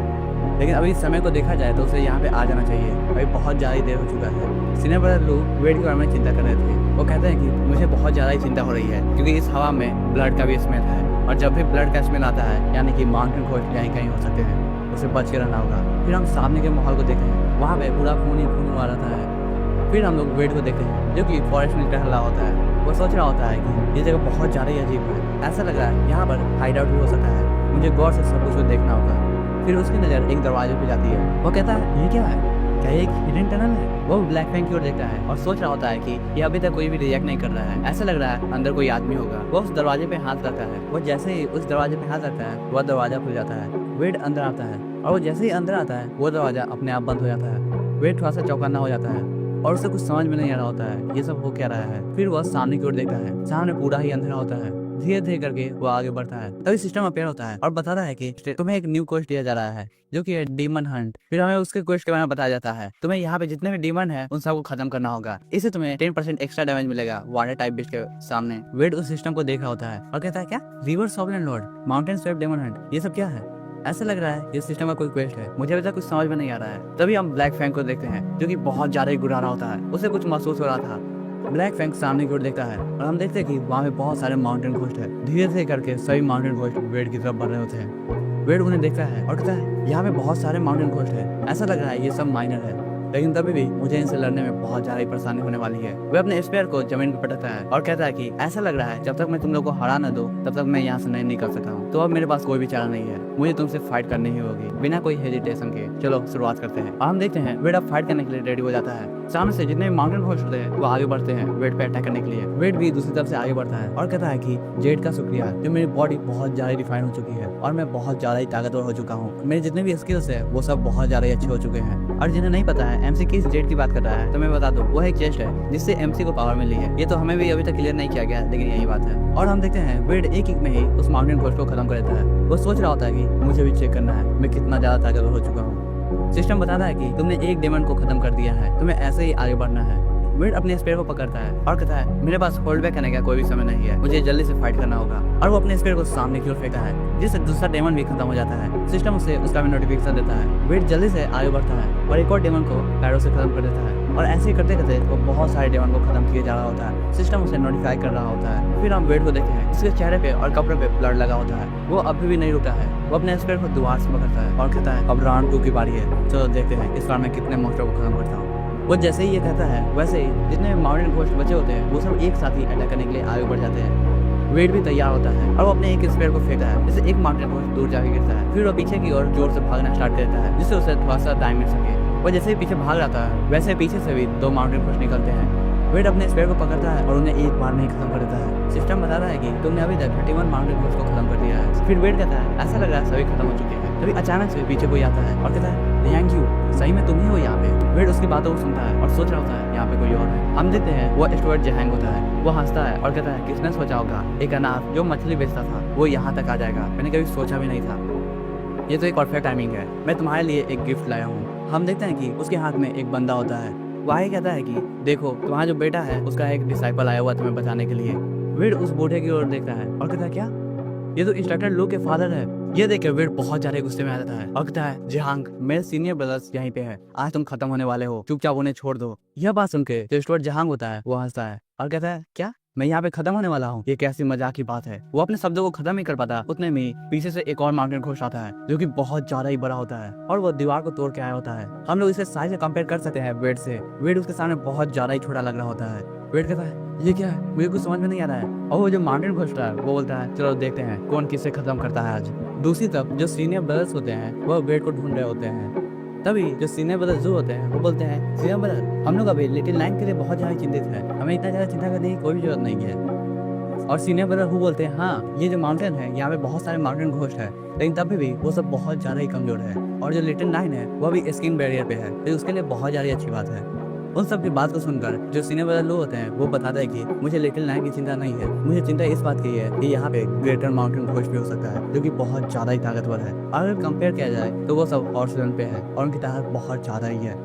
लेकिन अभी समय को देखा जाए तो उसे यहाँ पे आ जाना चाहिए, अभी बहुत ज़्यादा देर हो चुका है। सीनियर ब्रदर लोग वेट के बारे में चिंता कर रहे थे। वो कहते हैं कि मुझे बहुत ज़्यादा ही चिंता हो रही है क्योंकि इस हवा में ब्लड का भी स्मेल है और जब भी ब्लड का स्मेल आता है यानी कि माउंटेन घोस्ट यहीं कहीं हो सकते हैं, उसे बच के रहना होगा। फिर हम सामने के माहौल को देखते हैं, वहाँ पे पूरा खून ही खून हुआ रहता है। फिर हम लोग वेट को देखते हैं जो कि फॉरेस्ट में टहल रहा होता है। वो सोच रहा होता है कि ये जगह बहुत ज़्यादा ही अजीब है, ऐसा लग रहा है यहाँ पर हाइड आउट भी हो सकता है, मुझे गौर से सब कुछ को देखना होगा। फिर उसकी नज़र एक दरवाजे पे जाती है। वो कहता है ये क्या है, क्या ये एक हिडन टनल है? वो ब्लैक फैंग की ओर देखता है और सोच रहा होता है कि ये अभी तक कोई भी रिएक्ट नहीं कर रहा है, ऐसा लग रहा है अंदर कोई आदमी होगा। वो उस दरवाजे पे हाथ रखता है। वो जैसे ही उस दरवाजे पे हाथ रखता है वह दरवाजा खुल जाता है। वेड अंदर आता है और वो जैसे ही अंदर आता है वो दरवाजा अपने आप बंद हो जाता है। वेड थोड़ा सा चौकन्ना हो जाता है और उसे कुछ समझ में नहीं आ रहा होता है ये सब हो क्या रहा है। फिर वह सामने की ओर देखता है, सामने पूरा ही अंधेरा होता है। धीरे धीरे करके वो आगे बढ़ता है। तभी सिस्टम अपेयर होता है और बताता है कि तुम्हें एक न्यू क्वेस्ट दिया जा रहा है जो कि है डीमन हंट। फिर हमें उसके क्वेस्ट के बारे में बताया जाता है, तुम्हें यहाँ पे जितने भी डीमन है उन सबको खत्म करना होगा, इससे तुम्हें 10% एक्स्ट्रा डैमेज मिलेगा वाटर टाइप बिस्ट के सामने। वेड उस सिस्टम को देख रहा होता है और कहता है क्या river sovereign lord mountain swept demon hunt, ये सब क्या है? ऐसा लग रहा है ये सिस्टम का कोई क्वेस्ट है, मुझे अभी तक कुछ समझ में नहीं आ रहा है। तभी हम ब्लैक फैंग को देखते हैं जो कि बहुत ज्यादा ही गुर्रा रहा होता है, उसे कुछ महसूस हो रहा था। ब्लैक फैंग सामने की ओर देखता है और हम देखते हैं कि वहाँ पे बहुत सारे माउंटेन घोस्ट है। धीरे धीरे करके सभी माउंटेन घोस्ट वेड की तरफ बढ़ रहे होते हैं। वेड उन्हें देखता है और कहता है यहाँ पे बहुत सारे माउंटेन घोस्ट है, ऐसा लग रहा है ये सब माइनर है, लेकिन तभी भी मुझे इनसे लड़ने में बहुत ज्यादा परेशानी होने वाली है। वह अपने स्पेयर को जमीन पर पटकता है और कहता है कि ऐसा लग रहा है जब तक मैं तुम लोग को हरा न दूं तब तक मैं यहाँ से नहीं निकल सकता हूँ, तो अब मेरे पास कोई भी चारा नहीं है, मुझे तुमसे फाइट करनी ही होगी बिना कोई हेजिटेशन के। चलो शुरुआत करते हैं। और हम देखते हैं वेड अब फाइट करने के लिए रेडी हो जाता है। सामने से जितने भी माउंटेन घोस्ट होते हैं वो आगे बढ़ते हैं वेड पे अटैक करने के लिए। वेड भी दूसरी तरफ से आगे बढ़ता है और कहता है कि जेड का शुक्रिया, जो मेरी बॉडी बहुत ज्यादा रिफाइन हो चुकी है और मैं बहुत ज्यादा ही ताकतवर हो चुका हूँ, मेरे जितने भी स्किल्स है वो सब बहुत ज्यादा ही अच्छे हो चुके हैं। और जिन्हें नहीं पता है एमसी किस जेड की बात कर रहा है तो मैं बता दूं वो एक चेस्ट है जिससे एमसी को पावर मिली है। ये तो हमें भी अभी तक क्लियर नहीं किया गया लेकिन यही बात है। और हम देखते हैं वेड एक में ही उस माउंटेन घोस्ट को खत्म कर देता है। वो सोच रहा होता है कि मुझे भी चेक करना है मैं कितना ज्यादा ताकतवर हो चुका हूँ। सिस्टम बताता है कि तुमने एक डेमन को खत्म कर दिया है, तुम्हें ऐसे ही आगे बढ़ना है। वेड अपने स्पेयर को पकड़ता है और कहता है मेरे पास होल्ड बैक करने का कोई भी समय नहीं है, मुझे जल्दी से फाइट करना होगा। और वो अपने स्पेयर को सामने की ओर फेंकता है जिससे दूसरा डेमन भी खत्म हो जाता है। सिस्टम उसे उसका भी नोटिफिकेशन देता है। वेड जल्दी से आगे बढ़ता है और एक और डेमन को पैरों से खत्म कर देता है और ऐसे ही करते करते वो बहुत सारे डेमन को खत्म किए जा रहा होता है। सिस्टम उसे नोटिफाई कर रहा होता है। फिर हम वेड को देखते हैं, उसके चेहरे पे और कपड़े पे ब्लड लगा होता है। वो अभी भी नहीं रुका है, वो अपने स्पेयर को दोबारा से पकड़ता है और कहता है अब राउंड 2 की बारी है, चलो देखते हैं इस बार मैं कितने मॉन्स्टर को खत्म करता हूँ। वो जैसे ही ये कहता है वैसे ही जितने माउंटेन घोस्ट बचे होते हैं वो सब एक साथ ही अटैक करने के लिए आगे बढ़ जाते हैं। वेड भी तैयार होता है और वो अपने एक स्पेयर को फेंकता है जिससे एक माउंटेन घोस्ट दूर जाके गिरता है। फिर वो पीछे की ओर जोर से भागना स्टार्ट करता है जिससे उसे थोड़ा सा टाइम मिल सके। वो जैसे ही पीछे भाग रहा था वैसे पीछे से भी 2 माउंटेन घोस्ट निकलते हैं। वेड अपने स्पेयर को पकड़ता है और उन्हें एक बार में ही खत्म कर देता है। सिस्टम बता रहा है कि तुमने अभी तक 31 माउंटेन घोस्ट को खत्म कर दिया है। फिर वेड कहता है ऐसा लग रहा है सभी खत्म हो चुके हैं। तभी अचानक से पीछे कोई आता है और कहता है थैंक यू, सही में तुम ही हो यहाँ पे। वेड उसकी बातों को सुनता है और सोच रहा होता है यहाँ पे कोई और है। हम देखते हैं वो स्टुअर्ट जहांग होता है। वो हंसता है और कहता है किसने सोचा होगा एक अनाथ जो मछली बेचता था वो यहाँ तक आ जाएगा, मैंने कभी सोचा भी नहीं था। ये तो एक परफेक्ट टाइमिंग है, मैं तुम्हारे लिए एक गिफ्ट लाया हूँ। हम देखते हैं कि उसके हाथ में एक बंदा होता है। वो आगे कहता है कि देखो तुम्हारा जो बेटा है उसका एक डिसाइपल आया हुआ तुम्हें बचाने के लिए। वेड उस बूढ़े की ओर देखता है और कहता है क्या, ये तो इंस्ट्रक्टर लू के फादर है। ये देख के वेड बहुत ज्यादा गुस्से में आ जाता है और कहता है जहांग मेरे सीनियर ब्रदर्स यहीं पे है, आज तुम खत्म होने वाले हो, चुपचाप उन्हें छोड़ दो। यह बात सुन के जो स्टुअर्ट जहांग होता है वो हंसता है और कहता है क्या, मैं यहाँ पे खत्म होने वाला हूँ, ये कैसी मजाक की बात है। वो अपने शब्दों को खत्म ही कर पाता उतने में पीछे से एक और माउंटेन घोस्ट आता है जो कि बहुत ज्यादा ही बड़ा होता है और वो दीवार को तोड़ के आया होता है। हम लोग इसे साइज से कंपेयर कर सकते हैं वेड से। वेड उसके सामने बहुत ज्यादा ही छोटा लग रहा होता है। वेड कहता है ये क्या है, मुझे कुछ समझ में नहीं आ रहा है। और वो जो माउंटेन घोस्ट है वो बोलता है चलो देखते हैं कौन किसे खत्म करता है आज। दूसरी तरफ जो सीनियर ब्रदर्स होते हैं वो वेड को ढूंढ रहे होते हैं। तभी जो सीनियर ब्रदर जो होते हैं वो बोलते हैं सीनियर ब्रदर हम लोग अभी लिटिल नाइन के लिए बहुत ज्यादा चिंतित है, हमें इतना ज्यादा चिंता करने की कोई भी जरूरत नहीं है। और सीनियर ब्रदर वो बोलते हैं हाँ ये जो माउंटेन है यहाँ पे बहुत सारे माउंटेन घोस्ट है, लेकिन तभी भी वो सब बहुत ज्यादा ही कमजोर है और जो लिटिल नाइन है वो भी स्किन बैरियर पे है, तो उसके लिए बहुत ज्यादा अच्छी बात है। उन सब की बात को सुनकर जो सीनियर ब्रदर लोग होते हैं वो बताता है कि मुझे लिटिल नाइन की चिंता नहीं है, मुझे चिंता इस बात की है कि यहाँ पे ग्रेटर माउंटेन घोस्ट भी हो सकता है जो कि बहुत ज्यादा ही ताकतवर है। अगर कंपेयर किया जाए तो वो सब और सीजन पे है और उनकी ताकत बहुत ज्यादा ही है।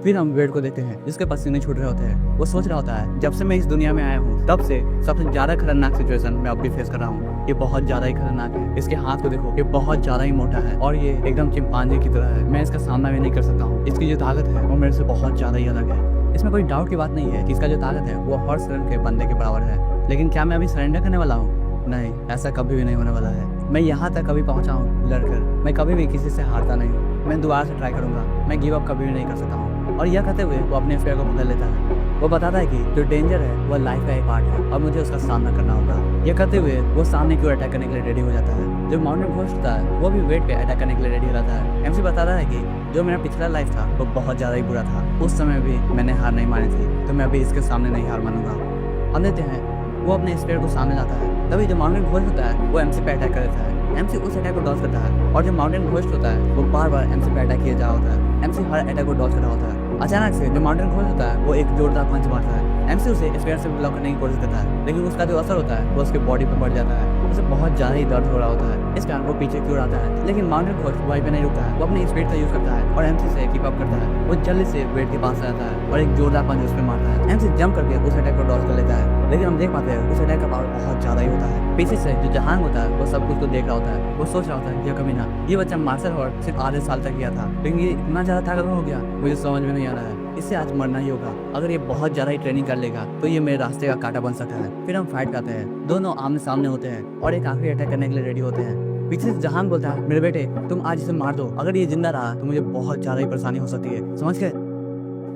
फिर हम वेड को देखते हैं जिसके पसीने छूट रहे होते हैं। वो सोच रहा होता है जब से मैं इस दुनिया में आया हूँ तब से सबसे ज्यादा खतरनाक सिचुएशन मैं अब भी फेस कर रहा हूँ। ये बहुत ज्यादा ही खतरनाक है, इसके हाथ को देखो ये बहुत ज्यादा ही मोटा है और ये एकदम चिंपांजी की तरह है, मैं इसका सामना भी नहीं कर सकता हूँ। इसकी जो ताकत है वो मेरे से बहुत ज्यादा ही अलग है। इसमें कोई डाउट की बात नहीं है कि इसका जो ताकत है वो हर शरण के बंदे के बराबर है। लेकिन क्या मैं अभी सरेंडर करने वाला हूँ? नहीं, ऐसा कभी भी नहीं होने वाला है। मैं यहाँ तक कभी पहुँचा हूँ लड़कर, मैं कभी भी किसी से हारता नहीं हूँ। मैं दोबारा से ट्राई करूंगा, मैं गिव अप कभी भी नहीं कर सकता हूँ। और यह कहते हुए वो अपने फेयर को पकड़ लेता है। वो बताता है कि जो डेंजर है वो लाइफ का एक पार्ट है और मुझे उसका सामना करना होगा। यह कहते हुए वो सामने की ओर अटैक करने के लिए रेडी हो जाता है। जो माउंटेन घोस्ट होता है वो भी वेट पे अटैक करने के लिए रेडी हो जाता है। एमसी बता रहा है कि जो मेरा पिछला लाइफ था वो बहुत ज्यादा ही बुरा था, उस समय भी मैंने हार नहीं मानी थी, तो मैं अभी इसके सामने नहीं हार मानूंगा। हम देते हैं वो अपने स्पेयर को सामने लाता है। तभी जो माउंटेन घोस्ट होता है वो एमसी पे अटैक कर देता है। एमसी उस अटैक को डॉज करता है और जो माउंटेन घोस्ट होता है वो बार बार एमसी पे अटैक किया जा रहा होता है। एमसी हर अटैक को डॉज कर रहा होता है। अचानक से जो माउंटेन घोस्ट होता है वो एक जोरदार पंच मारता है। एमसी उसे स्पेयर से ब्लॉक करने की कोशिश करता है, लेकिन उसका जो असर होता है वो उसके बॉडी पर बढ़ जाता है। उसे बहुत ज्यादा ही दर्द हो रहा होता है, इस कारण वो पीछे की ओर आता है। लेकिन माउंटेन घोस्ट वहीं पे नहीं रुकता है, वो अपनी स्पीड का यूज करता है और एमसी से कीप अप करता है। वो जल्दी से वेट के पास आ जाता है और एक जोरदार पंच उस पर मारता है। एमसी जंप करके उस अटैक को डॉज कर लेता है, लेकिन हम देख पाते हैं उस अटैक का पावर बहुत ज्यादा ही होता है। पीछे से जो जहांग होता है वो सब कुछ को देख रहा होता है। वो सोच रहा होता है ये कमीना, ये बच्चा मार्शल आर्ट सिर्फ आधे साल तक किया था, लेकिन ये इतना ज्यादा ताकतवर हो गया, मुझे समझ में नहीं आ रहा है। इससे आज मरना ही होगा। अगर ये बहुत ज्यादा ही ट्रेनिंग कर लेगा तो ये मेरे रास्ते का कांटा बन सकता है। फिर हम फाइट करते हैं, दोनों आमने सामने होते हैं और एक आखिरी अटैक करने के लिए रेडी होते हैं। पीछे से जहांग बोलता है मेरे बेटे तुम आज इसे मार दो, अगर ये जिंदा रहा तो मुझे बहुत ज्यादा ही परेशानी हो सकती है, समझ गए?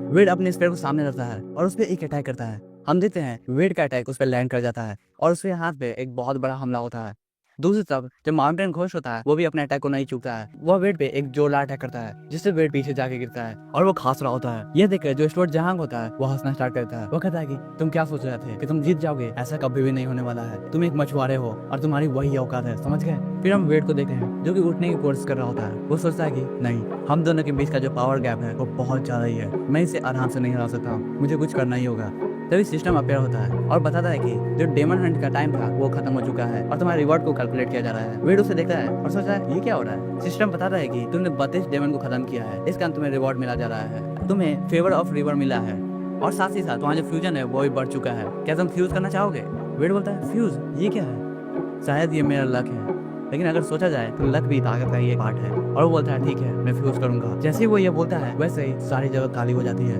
वेड अपने स्पेयर को सामने रखता है और उस पर एक अटैक करता है। हम देखते हैं वेड का अटैक उस पर लैंड कर जाता है और उसके हाथ पे एक बहुत बड़ा हमला होता है। दूसरी तरफ जो माउंटेन घोस्ट होता है वो भी अपने अटैक को नहीं चूकता है। वह वेड पे एक जोरदार अटैक करता है जिससे वेड पीछे जाके गिरता है और वो खास रहा होता है। यह देखकर जो स्टुअर्ट जहांग होता है वो हंसना स्टार्ट करता है। वो कहता है कि तुम क्या सोच रहे थे कि तुम जीत जाओगे? ऐसा कभी भी नहीं होने वाला है, तुम एक मछुआरे हो और तुम्हारी वही औकात है, समझ गए? फिर हम वेड को देखते हैं जो कि उठने की कोशिश कर रहा होता है। वो सोचता है कि नहीं, हम दोनों के बीच का जो पावर गैप है वो बहुत ज्यादा ही है, मैं इसे आराम से नहीं हरा सकता हूँ, मुझे कुछ करना ही होगा। तभी सिस्टम अपेयर होता है और बताता है कि जो डेमन हंट का टाइम था वो खत्म हो चुका है और तुम्हारे रिवॉर्ड को कैलकुलेट किया जा रहा है। वेड उसे देखता है और सोचता है ये क्या हो रहा है। सिस्टम बताता है कि तुमने 32 डेमन को खत्म किया है, इस कारण तुम्हें रिवॉर्ड मिला जा रहा है, तुम्हें फेवर ऑफ रिवर मिला है और साथ ही साथ तुम्हारा जो फ्यूजन है वो भी बढ़ चुका है। क्या तुम फ्यूज करना चाहोगे? वेड बोलता है फ्यूज, ये क्या है? शायद ये मेरा लक है, लेकिन अगर सोचा जाए तो लक भी ताकत का ही एक पार्ट है। और वो बोलता है ठीक है मैं फ्यूज करूंगा। जैसे ही वो ये बोलता है वैसे ही सारी जगह काली हो जाती है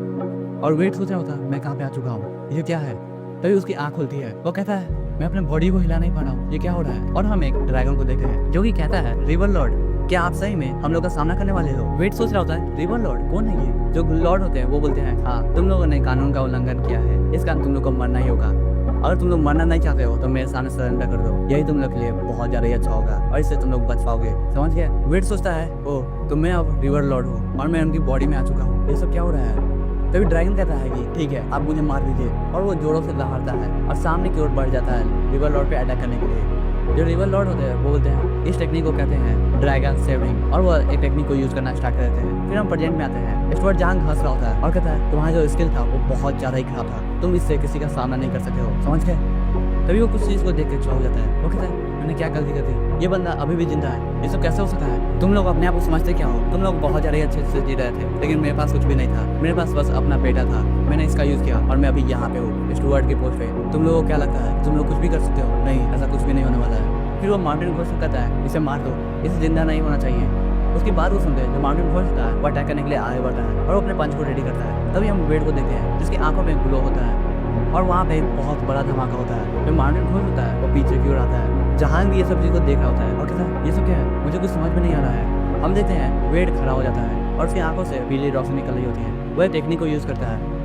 और वेट सोच रहा होता है मैं कहाँ पे आ चुका हूँ, ये क्या है? तभी उसकी आंख खुलती है। वो कहता है मैं अपने बॉडी को हिला नहीं पा रहा हूँ, ये क्या हो रहा है? और हम एक ड्रैगन को देखते हैं जो कि कहता है रिवर लॉर्ड, क्या आप सही में हम लोग का सामना करने वाले हो? वेट सोच रहा होता है रिवर लॉर्ड कौन है ये? जो लॉर्ड होते हैं वो बोलते हैं हाँ तुम लोगों ने कानून का उल्लंघन किया है, इस कारण तुम लोग को मरना ही होगा। अगर तुम लोग मरना नहीं चाहते हो तो मेरे सामने सरेंडर कर दो, यही तुम लोग के लिए बहुत ज्यादा ही अच्छा होगा और इससे तुम लोग बच पाओगे। समझ गए? वेट सोचता है ओ तो मैं अब रिवर लॉर्ड हूँ और मैं उनकी बॉडी में आ चुका हूँ, ये सब क्या हो रहा है? तभी ड्रैगन कहता है कि ठीक है आप मुझे मार दीजिए, और वो जोरों से लहरता है और सामने की ओर बढ़ जाता है रिवर लॉर्ड पे अटैक करने के लिए। जो रिवर लॉर्ड होते हैं वो बोलते हैं इस टेक्निक को कहते हैं ड्रैगन सेवरिंग, और वो एक टेक्निक को यूज करना स्टार्ट कर देते हैं। फिर हम प्रेजेंट में आते हैं। स्टुअर्ट जहांग हंस रहा होता है और कहता है तुम्हारा जो स्किल था वो बहुत ज्यादा ही खराब था, तुम इससे किसी का सामना नहीं कर सकते हो। समझ गए? तभी वो कुछ चीज को देख के चौंक जाता है। वो कहता है मैंने क्या गलती कर दी, ये बंदा अभी भी जिंदा है, ये सब कैसे हो सकता है? तुम लोग अपने आप को समझते क्या हो? तुम लोग बहुत ज्यादा अच्छे से जी रहे थे, लेकिन मेरे पास कुछ भी नहीं था, मेरे पास बस अपना बेटा था, मैंने इसका यूज किया और मैं अभी यहाँ पे हूँ स्टुअर्ट के पोस्ट पे। तुम लोगों को क्या लगता है तुम लोग कुछ भी कर सकते हो? नहीं, ऐसा कुछ भी नहीं होने वाला है। फिर वो माउंटेन घोस्ट कहता है इसे मार दो, इसे जिंदा नहीं होना चाहिए। उसकी बात वो सुनते हैं। जो माउंटेन घोस्ट होता है वो अटैक करने के लिए आगे बढ़ता है और वो अपने पंच को रेडी करता है। तभी हम वेड को देखते हैं जिसकी आंखों में ग्लो होता है और वहाँ पे एक बहुत बड़ा धमाका होता है। जो माउंटेन घोस्ट होता है वो पीछे की ओर आता है। जहांग भी ये सब चीज को देख रहा होता है और कहता है ये सब क्या है, मुझे कुछ समझ में नहीं आ रहा है। हम देखते हैं वेड खड़ा हो जाता है और उसकी आंखों से बिजली रोशनी निकल रही होती है। वह टेक्निक को यूज करता है।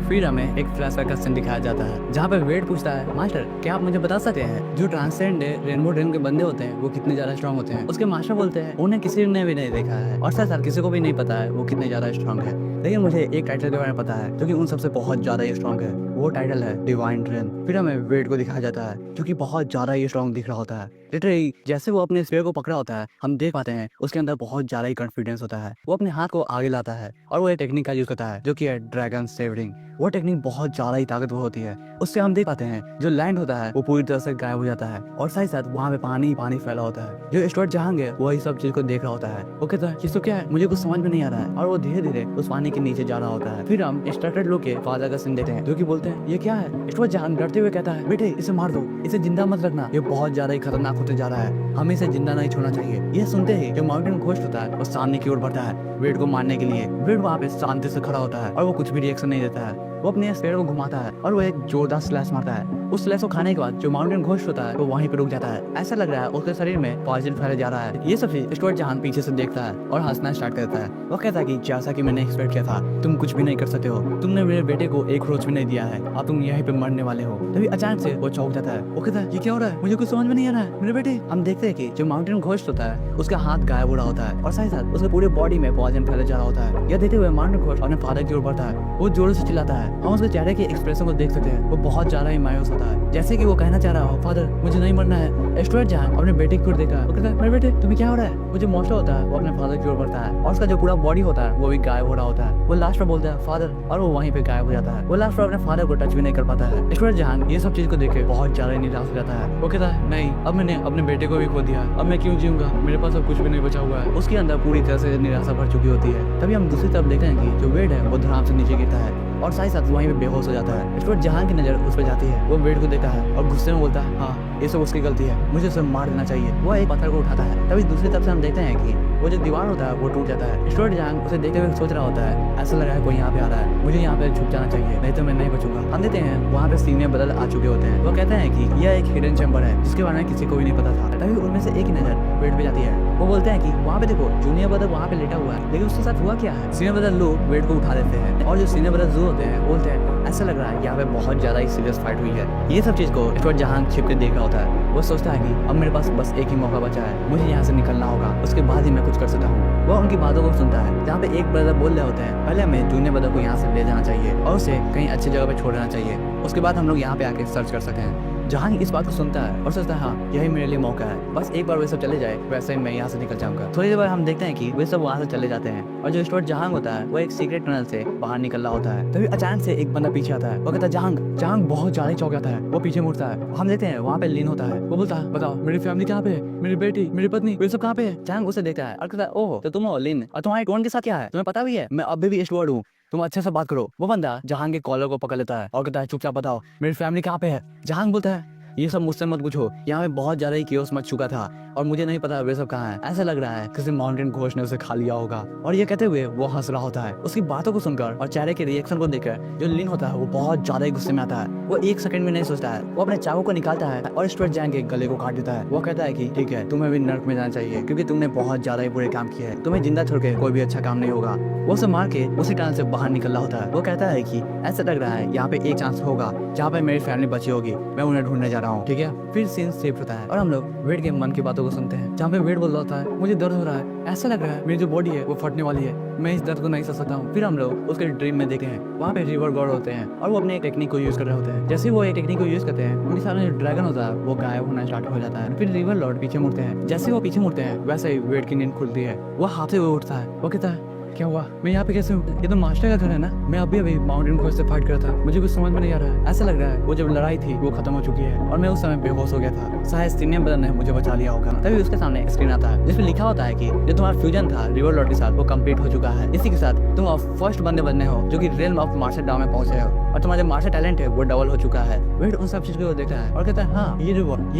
फिर हमें एक फ्लैशबैक का सीन दिखाया जाता है जहाँ पे वेड पूछता है मास्टर क्या आप मुझे बता सकते हैं जो ट्रांसेंड रेनबो ड्रीम के बंदे होते हैं वो कितने ज्यादा स्ट्रांग होते हैं? उसके मास्टर बोलते हैं उन्हें किसी ने भी नहीं देखा है और साथ किसी को भी नहीं पता है वो कितने ज्यादा स्ट्रांग है, लेकिन मुझे एक टाइटल के बारे में पता है जो कि उन सबसे बहुत ज्यादा ही स्ट्रांग है। वो टाइटल है डिवाइन ड्रेन। फिर हमें वेड को दिखाया जाता है जो कि बहुत ज्यादा ही स्ट्रांग दिख रहा होता है। लिटरली जैसे वो अपने स्पेयर को पकड़ा होता है हम देख पाते हैं उसके अंदर बहुत ज्यादा ही कॉन्फिडेंस होता है। वो अपने हाथ को आगे लाता है और वो एक टेक्निक का यूज करता है जो कि है ड्रैगन सेवरिंग। वो टेक्निक बहुत ज्यादा ही ताकतवर होती है। उससे हम देख पाते हैं जो लैंड होता है वो पूरी तरह से गायब हो जाता है और साथ ही साथ वहाँ पे पानी ही पानी फैला होता है। जो स्टुअर्ट जहांग है वो सब चीज को देख रहा होता है। वो कहता है ये सब क्या है, मुझे कुछ समझ में नहीं आ रहा है, और वो धीरे धीरे उस पानी के नीचे जा रहा होता है। फिर हम स्टार्टेड लोग के फादर का सीन देते हैं जो कि बोलते हैं ये क्या है। स्टुअर्ट जहांग डरते हुए कहता है बेटे इसे मार दो, इसे जिंदा मत रखना, ये बहुत ज्यादा ही खतरनाक होते जा रहा है, हमें इसे जिंदा नहीं छोड़ना चाहिए। ये सुनते ही जो माउंटेन घोस्ट होता है वो सामने की ओर बढ़ता है वेड को मारने के लिए। वेड वहाँ पे शांति से खड़ा होता है और वो कुछ भी रिएक्शन नहीं देता है। वो अपने स्पेयर को घुमाता है और वो एक जोरदार स्लैश मारता है। उस स्लैश को खाने के बाद जो माउंटेन घोस्ट होता है वो वहीं पे रुक जाता है। ऐसा लग रहा है उसके शरीर में पॉइजन फैल जा रहा है। ये सब चीज स्टुअर्ट जहांग पीछे से देखता है और हंसना स्टार्ट करता है। वो कहता है कि जैसा कि मैंने एक्सपेक्ट किया था तुम कुछ भी नहीं कर सकते हो, तुमने मेरे बेटे को एक रोज भी नहीं दिया है, अब तुम यहीं पे मरने वाले हो। तभी अचानक से वो चौंक जाता है। वो कहता है ये क्या हो रहा है, मुझे कुछ समझ में नहीं आ रहा है मेरे बेटे। हम देखते हैं कि जो माउंटेन घोस्ट होता है उसका हाथ गायब हो रहा होता है और साथ ही साथ उसके पूरे बॉडी में पॉइजन फैल जा रहा होता है। यह देखते हुए माउंटेन घोस्ट अपने फादर की ओर बढ़ता है। वो जोर से चिल्लाता है। हम उसके चेहरे के एक्सप्रेशन को देख सकते हैं। वो बहुत ज्यादा ही मायूस होता है जैसे कि वो कहना चाह रहा हो फादर मुझे नहीं मरना है। स्टुअर्ट जहांग अपने बेटे की ओर देखा। वो कहता है मेरे बेटे तुम्हें क्या हो रहा है। वो जो मॉन्स्टर होता है वो अपने फादर की ओर बढ़ता है और उसका जो पूरा बॉडी होता है वो भी गायब हो रहा होता है। वो लास्ट में बोलता है फादर और वो वहीं पे गायब हो जाता है। वो लास्ट में अपने फादर को टच भी नहीं कर पाता है। स्टुअर्ट जहांग ये सब चीज को देख के बहुत ज्यादा निराश हो जाता है। वो कहता है नहीं अब मैंने अपने बेटे को भी खो दिया, अब मैं क्यों जीऊंगा, मेरे पास अब कुछ भी नहीं बचा हुआ है। उसके अंदर पूरी तरह से निराशा भर चुकी होती है। तभी हम दूसरी तरफ देखते हैं कि जो वेड है वो धड़ाम से नीचे गिरता है और साथ ही साथ वहीं पे बेहोश हो जाता है। स्टुअर्ट जहांग की नजर उस पर जाती है। वो वेड को देखता है और गुस्से में बोलता है हाँ ये सब उसकी गलती है, मुझे उसे मार देना चाहिए। वो एक पत्थर को उठाता है। तभी दूसरी तरफ से हम देखते हैं कि वो जो दीवार होता है वो टूट जाता है। स्टुअर्ट जहांग उसे देखते हुए सोच रहा होता है ऐसा लग रहा है कोई यहाँ पे आ रहा है, मुझे यहाँ पे छुप जाना चाहिए नहीं तो मैं नहीं बचूंगा। हम देखते हैं वहाँ पे सीनियर बदल आ चुके होते हैं। वो कहते हैं कि यह एक हिडन चैम्बर है जिसके बारे में किसी को भी नहीं पता था। तभी उनमें से एक ही नजर वेड पे जाती है। वो बोलते हैं कि वहाँ पे देखो जूनियर ब्रदर वहाँ पे लेटा हुआ है, लेकिन उसके साथ हुआ क्या है। सीनियर ब्रदर लोग वेड को उठा देते हैं और जो सीनियर ब्रदर जो होते हैं बोलते हैं ऐसा लग रहा है यहाँ पे बहुत ज्यादा ही सीरियस फाइट हुई है। ये सब चीज को स्टुअर्ट जहांग छिप के देख रहा होता है। वो सोचता है कि अब मेरे पास बस एक ही मौका बचा है, मुझे यहाँ से निकलना होगा, उसके बाद ही मैं कुछ कर सकता हूँ। वो उनकी बातों को सुनता है जहाँ पे एक ब्रदर बोल रहे होते हैं पहले हमें जूनियर ब्रदर को यहाँ से ले जाना चाहिए और उसे कहीं अच्छी जगह पे छोड़ देना चाहिए, उसके बाद हम लोग यहाँ पे आके सर्च कर सकते हैं। जहांग इस बात को सुनता है और सोचता है हाँ यही मेरे लिए मौका है, बस एक बार वे सब चले जाए वैसे ही मैं यहाँ से निकल जाऊंगा। थोड़ी देर बाद हम देखते हैं कि वे सब वहाँ से चले जाते हैं और जो स्टुअर्ट जहांग होता है वो एक सीक्रेट टनल से बाहर निकल रहा होता है। तभी अचानक से एक बंदा पीछे आता है। वो कहता है जहांग। जहांग बहुत ज्यादा चौंक जाता है। वो पीछे मुड़ता है। हम देखते हैं वहाँ पे लीन होता है। वो बोलता है बताओ मेरी फैमिली कहाँ पे है, मेरी बेटी मेरी पत्नी वे सब कहाँ पे है। जहांग उसे देखता है और कहता है ओह तो तुम हो लीन, और तुम्हारे टोन के साथ क्या है, तुम्हें पता भी है मैं अभी भी स्टुअर्ट हूँ, तुम अच्छे से बात करो। वो बंदा जहांग के कॉलर को पकड़ लेता है और कहता है चुपचाप बताओ मेरी फैमिली कहाँ पे है। जहांग बोलता है ये सब मुझसे मत पूछो, यहाँ पे बहुत ज्यादा ही केओस मच चुका था, और मुझे नहीं पता वे सब कहाँ है। ऐसा लग रहा है किसी माउंटेन घोष ने उसे खा लिया होगा। और ये कहते हुए वो हंस रहा होता है। उसकी बातों को सुनकर और चेहरे के रिएक्शन को देखकर जो लिन होता है वो बहुत ज्यादा ही गुस्से में आता है। वो एक सेकंड में नहीं सोचता है, वो अपने चाकू को निकालता है और स्टुअर्ट जैंग के गले को काट देता है। वो कहता है कि ठीक है, तुम्हें भी नर्क में जाना चाहिए क्योंकि तुमने बहुत ज्यादा ही बुरे काम किए हैं, तुम्हें जिंदा छोड़ के कोई भी अच्छा काम नहीं होगा। वो उसे मार के उसी टनल से बाहर निकल रहा होता है। वो कहता है कि ऐसा लग रहा है यहाँ पे एक चांस होगा जहाँ पे मेरी फैमिली बची होगी, मैं उन्हें ढूंढने जा रहा हूँ। ठीक है, फिर सीन सेफ होता है और हम लोग वेड के मन की बातों को सुनते हैं, जहाँ पे वेड बोल रहा होता है मुझे दर्द हो रहा है, ऐसा लग रहा है मेरी जो बॉडी है वो फटने वाली है, मैं इस दर्द को नहीं सह सकता हूँ। फिर हम लोग उसके ड्रीम में देखते हैं, वहाँ पे रिवर गॉड होते हैं और वो अपने एक टेक्निक को यूज कर रहे होते हैं। जैसे वो एक टेक्निक को यूज करते हैं, उनके सामने जो ड्रैगन होता है वो गायब होना स्टार्ट हो जाता है। फिर रिवर लॉर्ड पीछे मुड़ते हैं, जैसे वो पीछे मुड़ते हैं वैसे ही वेड की नींद खुलती है। वो हाथ से उठता है, वो कहता है क्या हुआ, मैं यहाँ पे कैसे हूँ, ये तो मास्टर का घर है ना, मैं अभी माउंटेन घोष से फाइट कर रहा था, मुझे कुछ समझ में नहीं आ रहा है। ऐसा लग रहा है वो जब लड़ाई थी वो खत्म हो चुकी है और मैं उस समय बेहोश हो गया था, शायद सीनियर ब्रदर ने मुझे बचा लिया होगा। तभी उसके सामने स्क्रीन आता है जिसमें लिखा होता है कि जो तुम्हारा फ्यूजन था रिवर लॉर्ड के साथ वो कंप्लीट हो चुका है। इसी के साथ तुम अब फर्स्ट बंदे बनने हो जो कि रियल्म ऑफ मार्शल डाउ में पहुंचे हो और तुम्हारा जो मार्शल टैलेंट है वो डबल हो चुका है। वेड उन सब चीज को देखता है और कहता है हाँ ये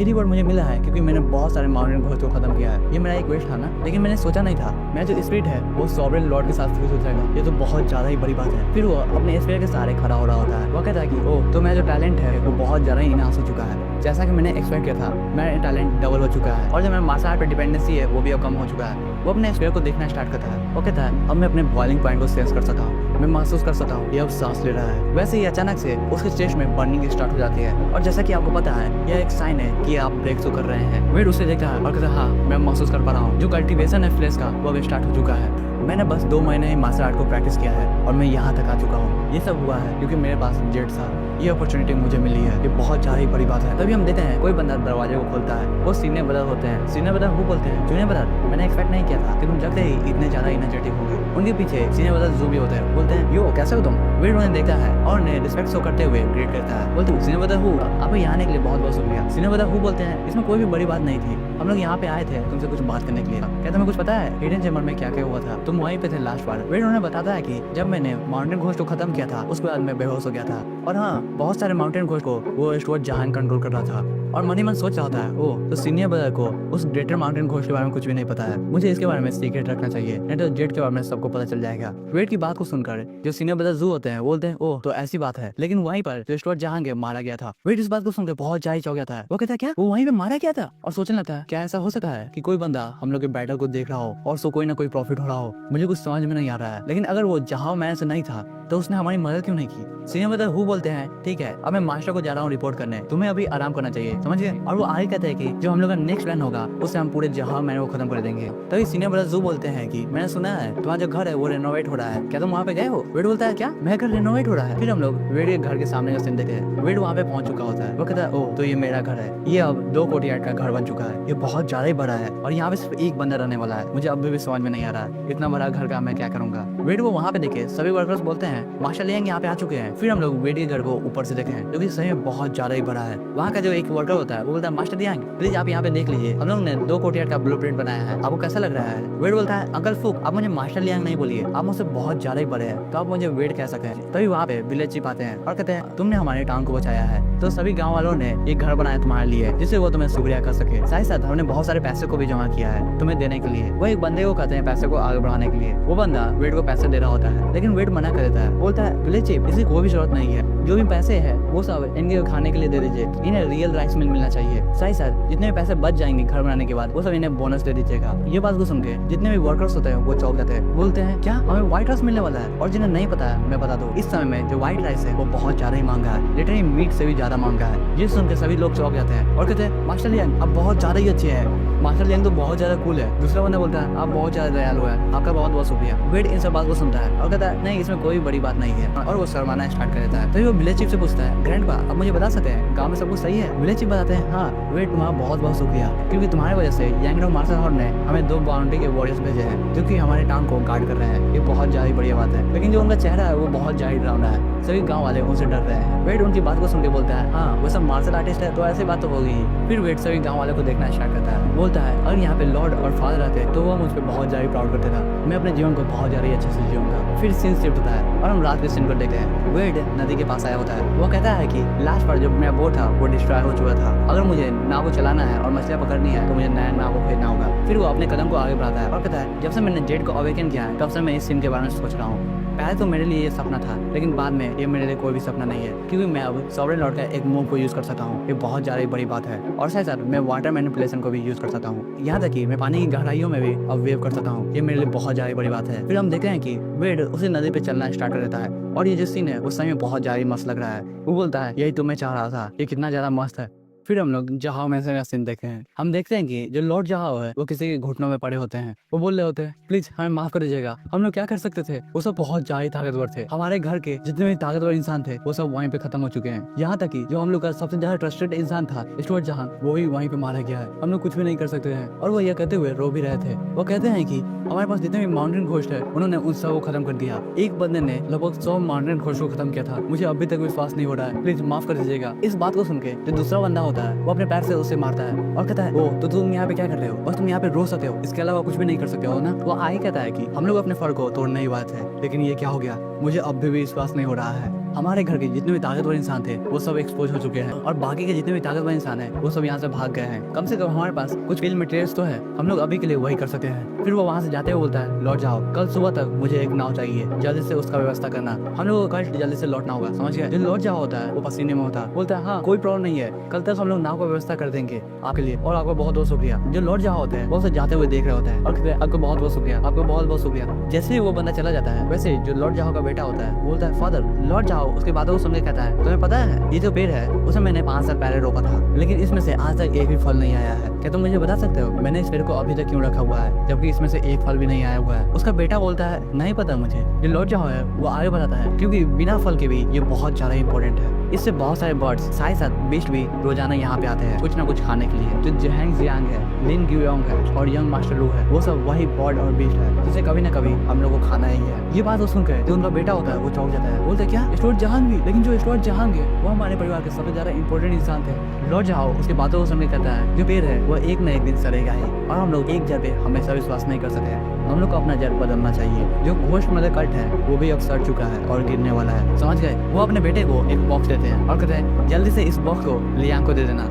रिवॉर्ड मुझे मिला है क्योंकि मैंने बहुत सारे माउंटेन घोष को खत्म किया है। ये मेरा एक विश था ना, लेकिन मैंने सोचा नहीं था मेरा जो स्पिरिट है वो सॉवरेन लॉर्ड के साथ फ्यूज हो जाएगा, ये तो बहुत ज्यादा ही बड़ी बात है। फिर वो अपने स्पिरिट के सहारे खड़ा हो रहा होता है। वो कहता है कि ओह तो मेरा जो टैलेंट है वो बहुत ज्यादा ही इनहांस हो चुका है, जैसा कि मैंने एक्सपेक्ट किया था, मेरा टैलेंट डबल हो चुका है और जो मेरा मार्शल आर्ट पर डिपेंडेंसी है वो भी अब कम हो चुका है। वो अपने स्पिरिट को देखना स्टार्ट करता है। वो कहता है अब मैं अपने बॉइलिंग पॉइंट को सेंस कर सकता हूँ, मैं महसूस कर सकता हूँ ये अब सांस ले रहा है। वैसे ही अचानक से उसके चेस्ट में बर्निंग स्टार्ट हो जाती है और जैसा कि आपको पता है यह एक साइन है कि आप ब्रेक थ्रू कर रहे हैं। वेड उसे देखता है और कहता है हाँ मैं महसूस कर पा रहा हूँ, जो कल्टीवेशन है फ्लेश का वो अब स्टार्ट हो चुका है। मैंने बस 2 महीने ही मार्शल आर्ट को प्रैक्टिस किया है और मैं यहाँ तक आ चुका हूँ। ये सब हुआ है क्योंकि मेरे पास जेट था, ये अपॉर्चुनिटी मुझे मिली है, ये बहुत ज्यादा ही बड़ी बात है। तभी हम देखते हैं कोई बंदा दरवाजे को खोलता है, वो सीनियर ब्रदर होते हैं। सीनियर ब्रदर वो बोलते हैं जूनियर ब्रदर मैंने एक्सपेक्ट नहीं किया था कि तुम लगते ही इतने ज्यादा एनर्जेटिक होंगे। उनके पीछे सीनियर ब्रदर जू भी होते हैं, बोलते हैं यो कैसे हो तुम। वेड उन्हें देखता है और उन्हें रिस्पेक्ट शो करते हुए ग्रीट करता है, बोलते सीनियर ब्रदर हूँ आप यहाँ आने के लिए बहुत बहुत शुक्रिया। सीनियर ब्रदर हूँ बोलते हैं इसमें कोई भी बड़ी बात नहीं थी, हम लोग यहाँ पे आए थे तुमसे कुछ बात करने के लिए। क्या तुम्हें कुछ पता है हिडन चैम्बर में क्या क्या हुआ था, तुम वहीं पे थे लास्ट बार। वेड उन्हें बताता है कि जब मैंने माउंटेन घोष को खत्म किया था उसके बाद मैं बेहोश हो गया था और हाँ बहुत सारे माउंटेन घोष को वो स्टुअर्ट जहान कंट्रोल कर रहा था और मन ही मन सोच रहा होता है ओ तो सीनियर ब्रदर को उस ग्रेटर माउंटेन घोष के बारे में कुछ भी नहीं पता है, मुझे इसके बारे में सीक्रेट रखना चाहिए नहीं तो जेट के बारे में सबको पता चल जाएगा। वेड की बात को सुनकर जो सीनियर ब्रदर जू होते हैं बोलते हैं ओह तो ऐसी बात है, लेकिन वहीं पर जो स्टुअर्ट जहान के मारा गया था। वेड इस बात को सुनकर बहुत ज्यादा चौंक गया था। वो कहता है क्या वो वहीं पे मारा गया था और सोचने लगता है क्या ऐसा हो सकता है कि कोई बंदा हम लोग के बैटल को देख रहा हो और सो कोई ना कोई प्रॉफिट हो रहा हो। मुझे कुछ समझ में नहीं आ रहा है, लेकिन अगर वो जहां मैन से नहीं था तो उसने हमारी मदद क्यों नहीं की। सीनियर ब्रदर हु बोलते हैं ठीक है अब मैं मास्टर को जा रहा हूँ रिपोर्ट करने, तुम्हें अभी आराम करना चाहिए समझिए। और वो आगे कहते हैं कि जो हम लोग का नेक्स्ट प्लान होगा उससे हम पूरे जहां मैंने वो खत्म कर देंगे। तभी सीनियर ब्रदर जू बोलते हैं कि मैंने सुना है तुम्हारा जो घर है वो रेनोवेट हो रहा है, क्या तुम वहाँ पे गए हो। वेड बोलता है क्या मैं घर रेनोवेट हो रहा है। फिर हम लोग वेड के घर के सामने का सीन देखते हैं, वेड वहाँ पे पहुंच चुका होता है। वो कहता है ओह तो ये मेरा घर है, ये अब 2 कोर्टयार्ड का घर बन चुका है, ये बहुत ज्यादा ही बड़ा है और यहाँ पे सिर्फ एक बंदा रहने वाला है, मुझे अभी भी समझ में नहीं आ रहा है इतना बड़ा घर का मैं क्या करूंगा। वेड वो वहाँ पे देखे सभी वर्कर्स बोलते हैं मास्टर लियांग यहाँ पे आ चुके हैं। फिर हम लोग वेड के घर को ऊपर से देखे हैं जो कि सही में बहुत ज्यादा ही बड़ा है। वहाँ का जो एक वर्कर होता है वो बोलता है मास्टर लियांग प्लीज आप यहाँ पे देख लीजिए, हम लोग ने 2 कोर्टयार्ड का ब्लूप्रिंट बनाया है, आपको कैसा लग रहा है। वेड बोलता है अंकल फुक आप मुझे मास्टर लियांग नहीं बोलिए, आप मुझसे बहुत ज्यादा ही बड़े हैं तो आप मुझे वेड कह सकते हैं। तभी वहाँ पे विलेज चीफ आते हैं और कहते हैं तुमने हमारे टाउन को बचाया है तो सभी गाँव वालों ने एक घर बनाया तुम्हारे लिए जिससे वो तुम्हें शुक्रिया कर सके, साथ ही साथ हमने बहुत सारे पैसे को भी जमा किया है तुम्हें देने के लिए। वो एक बंदे को कहते हैं पैसे को आगे बढ़ाने के लिए, वो बंदा वेड को पैसे दे रहा होता है लेकिन वेड मना कर देता है, बोलता है विलेज चीफ इसकी कोई भी जरूरत नहीं है, जो भी पैसे है वो सब इनके खाने के लिए दे दीजिए, इन्हें रियल राइस मिल मिलना चाहिए, साथ साथ जितने भी पैसे बच जाएंगे घर बनाने के बाद वो सब इन्हें बोनस दे दीजिएगा। ये बात को सुन के जितने भी वर्कर्स होते हैं वो चौंक जाते हैं, बोलते हैं क्या हमें व्हाइट राइस मिलने वाला है। और जिन्हें नहीं पता है मैं बता दूं इस समय में जो व्हाइट राइस है वो बहुत ज्यादा ही महंगा है, लिटरली मीट से भी ज्यादा महंगा है। ये सुन के सभी लोग चौंक जाते हैं और कहते हैं मास्टर लियांग आप बहुत ज्यादा ही अच्छे हैं, मास्टर लियांग तो बहुत ज्यादा कूल है। दूसरा बंदा बोलता है आप बहुत ज्यादा दयालु है, आपका बहुत बहुत शुक्रिया। वेड इन सब बात को सुनता है और कहता है नहीं इसमें कोई बड़ी बात नहीं है और वो शर्माना स्टार्ट कर देता है। तभी वो विलेज चीफ से पूछता है ग्रैंडपा अब मुझे बता सकते हैं गाँव में सब कुछ सही है। विलेज चीफ बताते हैं हाँ वेड तुम्हारा बहुत बहुत शुक्रिया क्योंकि तुम्हारी वजह से यांगडोंग मार्शल हॉर्न ने हमें 2 बाउंड्री के वॉरियर्स भेजे हैं जो कि हमारे टाउन को गार्ड कर रहे हैं, ये बहुत ज्यादा बढ़िया बात है। लेकिन जो उनका चेहरा है वो बहुत ज्यादा डरावना है, सभी गाँव वाले उनसे डर रहे हैं। वेड उनकी बात को सुन के बोलता है हाँ वो सब मार्शल आर्टिस्ट है तो ऐसी बात तो होगी ही। फिर वेड सभी गाँव वाले को देखना स्टार्ट करता है, बोलता बोलता है अगर यहाँ पे लॉर्ड और फादर रहते तो वो मुझ पर बहुत ज़्यादा प्राउड करते था, मैं अपने जीवन को बहुत ज़्यादा अच्छे से जीऊंगा। फिर सीन शिफ्ट होता है और हम रात के सीन को देखते हैं। वेड नदी के पास आया होता है। वो कहता है कि लास्ट बार जब मेरा बोट था वो डिस्ट्रॉय हो चुका था, अगर मुझे नाव को चलाना है और मछलियाँ पकड़नी है तो मुझे नया नाव को खरीदना होगा। फिर वो अपने कदम को आगे बढ़ाता है और कहता है जब से मैंने जेड को अवेकन किया है तब से मैं इस सीन के बारे में सोच रहा हूँ। पहले तो मेरे लिए ये सपना था, लेकिन बाद में ये मेरे लिए कोई भी सपना नहीं है, क्योंकि मैं अब सॉवरेन लॉर्ड का एक मूव को यूज कर सकता हूँ। ये बहुत ज़्यादा बड़ी बात है। और साथ साथ मैं वाटर मैनिपुलेशन को भी यूज कर सकता हूँ, यहाँ तक कि मैं पानी की गहराइयों में भी अब वेव कर सकता हूँ। ये मेरे लिए बहुत ज़्यादा बड़ी बात है। फिर हम देखते हैं कि वेड उसी नदी पे चलना स्टार्ट कर देता है और ये जो सीन है उस समय बहुत ज़्यादा मस्त लग रहा है। वो बोलता है यही तो मैं चाह रहा था, ये कितना ज़्यादा मस्त है। फिर हम लोग जहां में से सीन देखे हैं। हम देखते हैं कि जो लॉर्ड जहां है वो किसी के घुटनों में पड़े होते हैं। वो बोल रहे होते हैं प्लीज हमें माफ कर दीजिएगा, हम लोग क्या कर सकते थे। वो सब बहुत ज्यादा ताकतवर थे, हमारे घर के जितने भी ताकतवर इंसान थे वो सब वहीं पे खत्म हो चुके हैं। यहाँ तक कि जो हम लोग का सबसे ज्यादा ट्रस्टेड इंसान था स्टुअर्ट जहां, वो भी वहीं पे मारा गया है। हम लोग कुछ भी नहीं कर सकते हैं। और वो ये कहते हुए रो भी रहे थे। वो कहते हैं कि हमारे पास जितने भी माउंटेन घोस्ट है उन्होंने उन सब को खत्म कर दिया। एक बंदे ने लगभग 100 माउंटेन घोस्ट को खत्म किया था। मुझे अभी तक विश्वास नहीं हो रहा है, प्लीज माफ कर दीजिएगा। इस बात को सुन के जो दूसरा बंदा होता है वो अपने पैर से उसे मारता है और कहता है ओ तो तुम यहाँ पे क्या कर रहे हो, बस तुम यहाँ पे रो सकते हो, इसके अलावा कुछ भी नहीं कर सकते हो ना। वो आई कहता है कि हम लोग अपने फर को तोड़ने ही बात है, लेकिन ये क्या हो गया, मुझे अब भी विश्वास नहीं हो रहा है। हमारे घर के जितने भी ताकतवर इंसान थे वो सब एक्सपोज हो चुके हैं और बाकी के जितने भी ताकतवर इंसान हैं वो सब यहाँ से भाग गए हैं। कम से कम हमारे पास कुछ फील्ड मटेरियल्स तो है, हम लोग अभी के लिए वही कर सकते हैं। फिर वो वहाँ से जाते हुए बोलता है लौट जाओ, कल सुबह तक मुझे एक नाव चाहिए, जल्दी से उसका व्यवस्था करना, हम लोग को कल जल्दी से लौटना होगा, समझ गए। जो लौट जाओ होता है वो पसीने में होता है, बोलता है हाँ कोई प्रॉब्लम नहीं है, कल तक हम लोग नाव का व्यवस्था कर देंगे आपके लिए और आपको बहुत बहुत शुक्रिया। जो लौट जाओ होता है वो जाते हुए देख रहे होता है और कहते हैं आपको बहुत बहुत शुक्रिया, आपको बहुत बहुत शुक्रिया। जैसे ही वो बंदा चला जाता है वैसे जो लौट जाओ का बेटा होता है बोलता है फादर लौट जाओ। उसके बातों को सुन के कहता है तुम्हें पता है ये जो पेड़ है उसे मैंने 5 साल पहले रोपा था, लेकिन इसमें से आज तक एक भी फल नहीं आया है। क्या तुम मुझे बता सकते हो मैंने इस पेड़ को अभी तक क्यों रखा हुआ है जबकि इसमें से एक फल भी नहीं आया हुआ है। उसका बेटा बोलता है नहीं पता मुझे। जो लौट जाओ है वो आगे बताता है क्योंकि बिना फल के भी ये बहुत ज्यादा इंपॉर्टेंट है। इससे बहुत सारे बर्ड्स साथ साथ बीस्ट भी रोजाना यहाँ पे आते हैं कुछ ना कुछ खाने के लिए। जो जहंग जियांग है, लिन ग्यूयोंग है और यंग मास्टर लू है, वो सब वही बर्ड और बीस्ट है जिसे कभी ना कभी हम लोग को खाना ही है। ये बात वो सुनकर जो उनका बेटा होता है वो चौंक जाता है, बोलते क्या स्टुअर्ट जहांग भी, लेकिन जो स्टुअर्ट जहांग है वो हमारे परिवार के सबसे ज्यादा इंपॉर्टेंट इंसान थे। लौट जाओ उसकी बातों को सुनकर कहता है जो पेड़ है वो एक न एक दिन सड़ेगा ही और हम लोग एक जड़ पे हमेशा विश्वास नहीं कर सकते, हम लोग को अपना जड़ बदलना चाहिए। जो घोस्ट मदर कल्ट है वो भी अब सड़ चुका है और गिरने वाला है, समझ गए। वो अपने बेटे को एक बॉक्स देते हैं और कहते हैं जल्दी से इस बॉक्स को लियांग को दे देना।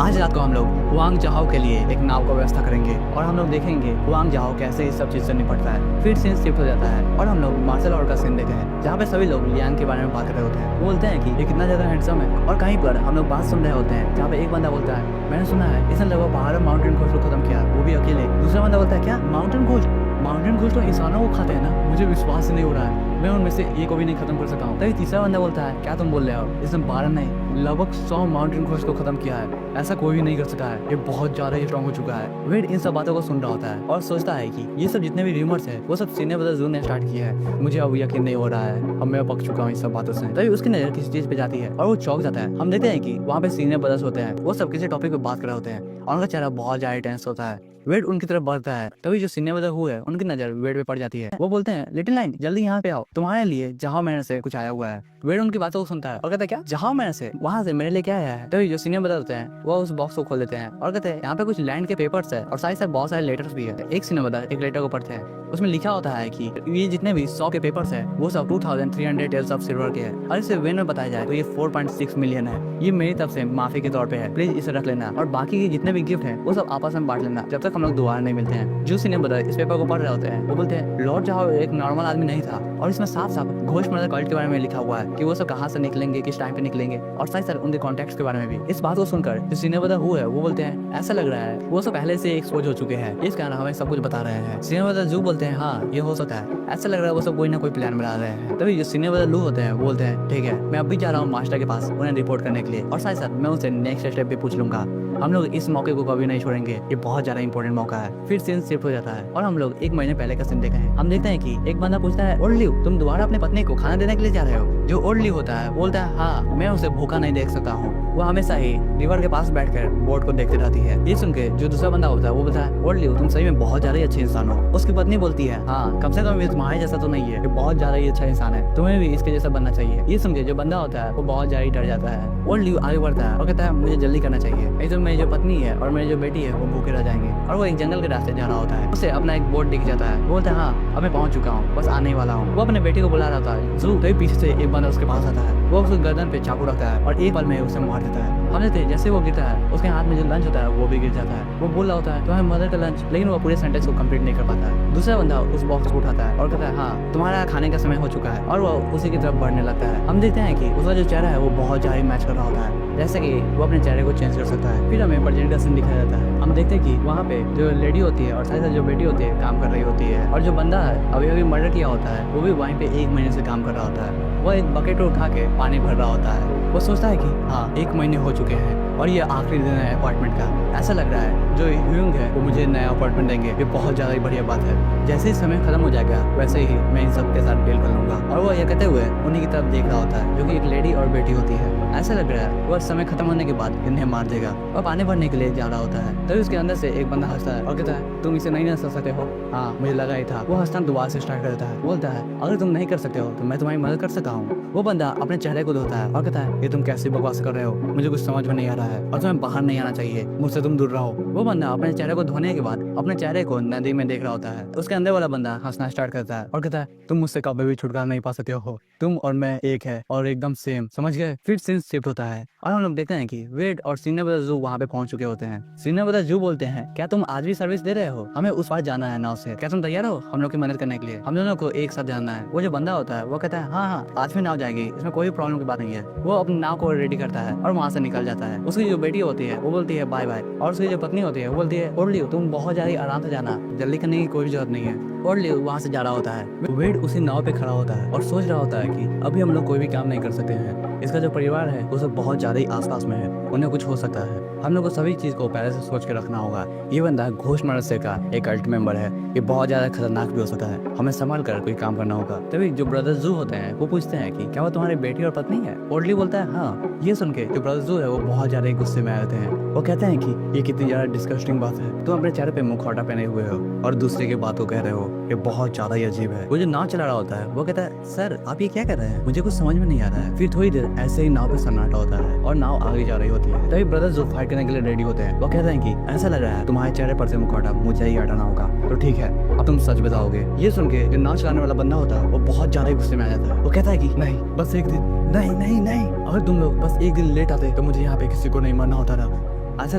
आज रात को हम लोग वांग जाओ के लिए एक नाव का व्यवस्था करेंगे और हम लोग देखेंगे वांग जाओ कैसे इस सब चीज से निपटता है। फिर सीन शिफ्ट हो जाता है और हम लोग मार्शल आर्ट का सीन देखते हैं जहाँ पे सभी लोग लियांग के बारे में बात कर रहे होते हैं। वो बोलते हैं कि ये कितना ज्यादा हैंडसम है और कहीं पर हम लोग बात सुन रहे होते हैं जहाँ पे एक बंदा बोलता है मैंने सुना है इसने लगभग 12 माउंटेन घोस्ट को खत्म किया, वो भी अकेले। दूसरा बंदा बोलता है क्या माउंटेन घोस्ट, माउंटेन घोस्ट तो इंसानों को खाते हैं ना, मुझे विश्वास ही नहीं हो रहा है, मैं उनमें से एक को भी नहीं खत्म कर सकता हूँ। तभी तीसरा बंदा बोलता है क्या तुम बोल रहे हो, इसने 12 नहीं लगभग 100 माउंटेन घोस्ट को खत्म किया है, ऐसा कोई भी नहीं कर सका है, ये बहुत ज्यादा ही स्ट्रॉन्ग हो चुका है। वेड इन सब बातों को सुन रहा होता है और सोचता है कि ये सब जितने भी रूमर्स है वो सब सीनियर ब्रदर जू ने स्टार्ट किया है, मुझे अब यकीन नहीं हो रहा है, अब मैं पक चुका हूँ इन सब बातों से। तभी उसकी नजर किसी चीज पे जाती है और वो चौंक जाता है। हम देखते हैं कि वहाँ पे सीनियर ब्रदर्स होते हैं, वो सब किसी टॉपिक पे बात कर रहे होते हैं और उनका चेहरा बहुत ज्यादा टेंस होता है। वेड उनकी तरफ बढ़ता है, तभी जो सीनियर ब्रदर हुए उनकी नजर वेड पे पड़ जाती है। वो बोलते हैं लिटिल लाइन जल्दी यहाँ पे आओ, तुम्हारे लिए जहां मैंने से कुछ आया हुआ है। वेड उनकी बातों को सुनता है और कहता है क्या जहां मैंने से, वहां से मेरे लिए क्या आया है। तभी जो सीनियर ब्रदर होते हैं वो उस बॉक्स को खोल देते हैं और कहते हैं यहाँ पे कुछ लैंड के पेपर्स है और साथ साथ बहुत सारे लेटर्स भी है। एक सीनियर ब्रदर एक लेटर को पढ़ते हैं, उसमें लिखा होता है कि ये जितने भी 100 के पेपर्स है वो सब 2300 टेल्स ऑफ सिल्वर के हैं और इसे वेन में बताया जाए तो ये 4.6 मिलियन है। ये मेरी तरफ से माफी के तौर पे है, प्लीज इसे रख लेना और बाकी के जितने भी गिफ्ट है वो सब आपस में बांट लेना जब तक हम लोग दोबारा नहीं मिलते हैं। जो सीनियर ब्रदर इस पेपर को पढ़ रहे होते हैं वो बोलते हैं लॉर्ड जाओ एक नॉर्मल आदमी नहीं था और इसमें साफ साफ घोस्ट मदर कल्ट के बारे में लिखा हुआ है कि वो सब कहाँ से निकलेंगे, किस टाइम पे निकलेंगे और साथ साथ उनके कॉन्टेक्ट के बारे में भी। इस बात को सुनकर जो सीनियर ब्रदर हुए वो बोलते हैं ऐसा लग रहा है वो सब पहले से एक्सपोज हो चुके हैं, इस कारण हमें सब कुछ बता रहे हैं। सीनियर ब्रदर जू बोलते हैं हाँ ये हो सकता है, ऐसा लग रहा है वो सब कोई ना कोई प्लान बना रहे हैं। तभी जो सीनियर ब्रदर लू होते हैं वो बोलते हैं ठीक है मैं अभी जा रहा हूँ मास्टर के पास उन्हें रिपोर्ट करने के लिए और साथ साथ मैं उनसे नेक्स्ट स्टेप भी पूछ लूंगा। हम लोग इस मौके को कभी नहीं छोड़ेंगे, ये बहुत ज्यादा इंपॉर्टेंट मौका है। फिर सीन शिफ्ट हो जाता है और हम लोग 1 महीने पहले का सीन देखे हैं। हम देखते हैं कि एक बंदा पूछता है ओल्ड लिव तुम दोबारा अपने पत्नी को खाना देने के लिए जा रहे हो। जो ओल्ड लिव होता है बोलता है हाँ मैं उसे भूखा नहीं देख सकता हूँ, वो हमेशा ही रिवर के पास बैठकर बोट को देखते रहती है। ये सुन के जो दूसरा बंदा होता है वो बोलता है ओल्ड लिव तुम सही में बहुत ज्यादा ही अच्छे इंसान हो। उसकी पत्नी बोलती है हाँ कम से कम ये तुम्हारे जैसा तो नहीं है, ये बहुत ज्यादा ही अच्छा इंसान है, तुम्हें भी इसके जैसा बनना चाहिए। ये सुन के जो बंदा होता है वो बहुत ज्यादा ही डर जाता है। ओल्ड लिव आगे बढ़ता है और कहता है मुझे जल्दी करना चाहिए नहीं तो मैं मेरी जो पत्नी है और मेरी जो बेटी है वो भूखे रह जाएंगे। और वो एक जंगल के रास्ते जा रहा होता है, उसे अपना एक बोट दिख जाता है। बोलता है हाँ अब मैं पहुंच चुका हूँ, बस आने ही वाला हूँ। वो अपने बेटी को बुला रहा था जू, तभी पीछे से एक बंदा उसके पास आता है। वो उसके गर्दन पे चाकू रखता है और एक पल में उसे मार देता है। हम देखते हैं जैसे वो गिरता है उसके हाथ में जो लंच होता है वो भी गिर जाता है। वो बोल रहा होता है तुम्हारे मदर का लंच, लेकिन वो पूरे सेंटेंस को कंप्लीट नहीं कर पाता है। दूसरा बंदा उस बॉक्स को उठाता है और कहता है हाँ तुम्हारा खाने का समय हो चुका है, और वो उसी की तरफ बढ़ने लगता है। हम देखते हैं कि उसका जो चेहरा है वो बहुत ज्यादा मैच कर रहा होता है, जैसे कि वो अपने चेहरे को चेंज कर सकता है। फिर हमें प्रेजेंट का सीन दिखाया जाता है। हम देखते हैं कि वहाँ पे जो लेडी होती है और साथ साथ जो बेटी होती है काम कर रही होती है, और जो बंदा है अभी अभी मर्डर किया होता है वो भी वहीं पे 1 महीने से काम कर रहा होता है। वो एक बकेट उठा के पानी भर रहा होता है। वो सोचता है कि हाँ 1 महीने हो चुके हैं और ये आखिरी दिन है अपार्टमेंट का। ऐसा लग रहा है जो ह्यूंग है वो मुझे नया अपार्टमेंट देंगे, ये बहुत ज़्यादा ही बढ़िया बात है। जैसे ही समय खत्म हो जाएगा वैसे ही मैं इन सब के साथ डील कर लूंगा। और वो ये कहते हुए उन्हीं की तरफ देख रहा होता है जो कि एक लेडी और बेटी होती है। ऐसा लग रहा है वो समय खत्म होने के बाद इन्हें मार देगा और पानी भरने के लिए जा रहा होता है। तभी उसके अंदर से एक बंदा हंसता है और कहता है तुम इसे नहीं हंसा सकते हो। हाँ मुझे लगा ही था। वो हंसना दोबारा से स्टार्ट कर देता है। बोलता है अगर तुम नहीं कर सकते हो तो मैं तुम्हारी मदद कर सकता हूँ। वो बंदा अपने चेहरे को धोता है और कहता है ये तुम कैसी बकवास कर रहे हो, मुझे कुछ समझ में नहीं आ रहा है और तुम्हें बाहर नहीं आना चाहिए, मुझसे तुम दूर रहो। वो बंदा अपने चेहरे को धोने के बाद अपने चेहरे को नदी में देख रहा होता है। उसके अंदर वाला बंदा हंसना स्टार्ट करता है और कहता है तुम मुझसे कभी भी छुटकारा नहीं पा सकते हो, तुम और मैं एक है और एकदम सेम, समझ गए। फिर सीन शिफ्ट होता है और हम लोग देखते हैं कि वेड और सीनियर ब्रदर जू वहाँ पे पहुंच चुके होते हैं। सीनियर ब्रदर जू बोलते हैं क्या तुम आज भी सर्विस दे रहे हो, हमें उस पार जाना है नाव से, क्या तुम तैयार हो हम लोग की मदद करने के लिए, हम दोनों को एक साथ जाना है। वो जो बंदा होता है वो कहता है हाँ हाँ आज भी नाव जाएगी, इसमें कोई प्रॉब्लम की बात नहीं है। वो अपनी नाव को रेडी करता है और वहाँ से निकल जाता है। उसकी जो बेटी होती है वो बोलती है बाय बाय, और उसकी जो पत्नी होती है वो बोलती है ओढ़ लियो, तुम बहुत ज्यादा आराम से जाना, जल्दी करने की कोई जरूरत नहीं है। और लियो वहाँ से जा रहा होता है। वेड उसी नाव पे खड़ा होता है और सोच रहा होता है कि अभी हम लोग कोई भी काम नहीं कर सकते हैं, इसका जो परिवार है वो सब बहुत ज्यादा ही आसपास में है, उन्हें कुछ हो सकता है, हम लोग को सभी चीज को पहले से सोच के रखना होगा। ये बंदा घोष मरसे का एक अल्ट मेंबर है, ये बहुत ज्यादा खतरनाक भी हो सकता है, हमें संभाल कर कोई काम करना होगा। तभी जो ब्रदर जू होते हैं वो पूछते हैं कि क्या वो तुम्हारी बेटी और पत्नी है। ओडली बोलता है हाँ। ये सुन के जो ब्रदर जू है वो बहुत ज्यादा गुस्से में आ जाते हैं। वो कहते हैं कि ये कितनी ज्यादा डिस्कस्टिंग बात है, तुम अपने चेहरे पे मुखौटा पहने हुए हो और दूसरे की बात को कह रहे हो, ये बहुत ज्यादा ही अजीब है। वो जो नाव चला रहा होता है वो कहता है सर आप ये क्या कर रहे हैं, मुझे कुछ समझ में नहीं आ रहा है। फिर थोड़ी देर ऐसे ही नाव पे सन्नाटा होता है और नाव आगे जा रही होती है। तभी ब्रदर जो फाइट करने के लिए रेडी होते हैं वो कहते हैं कि ऐसा लग रहा है तुम्हारे चेहरे पर से मुखौटा मुझे ही हटाना होगा, तो ठीक है अब तुम सच बताओगे। ये सुन के जो नाव चलाने वाला बंदा होता है वो बहुत ज्यादा ही गुस्से में आ जाता है। वो कहता है कि नहीं बस एक दिन, नहीं नहीं नहीं, अगर तुम लोग बस एक दिन लेट आते तो मुझे यहाँ पे किसी को नहीं मारना होता था, ऐसा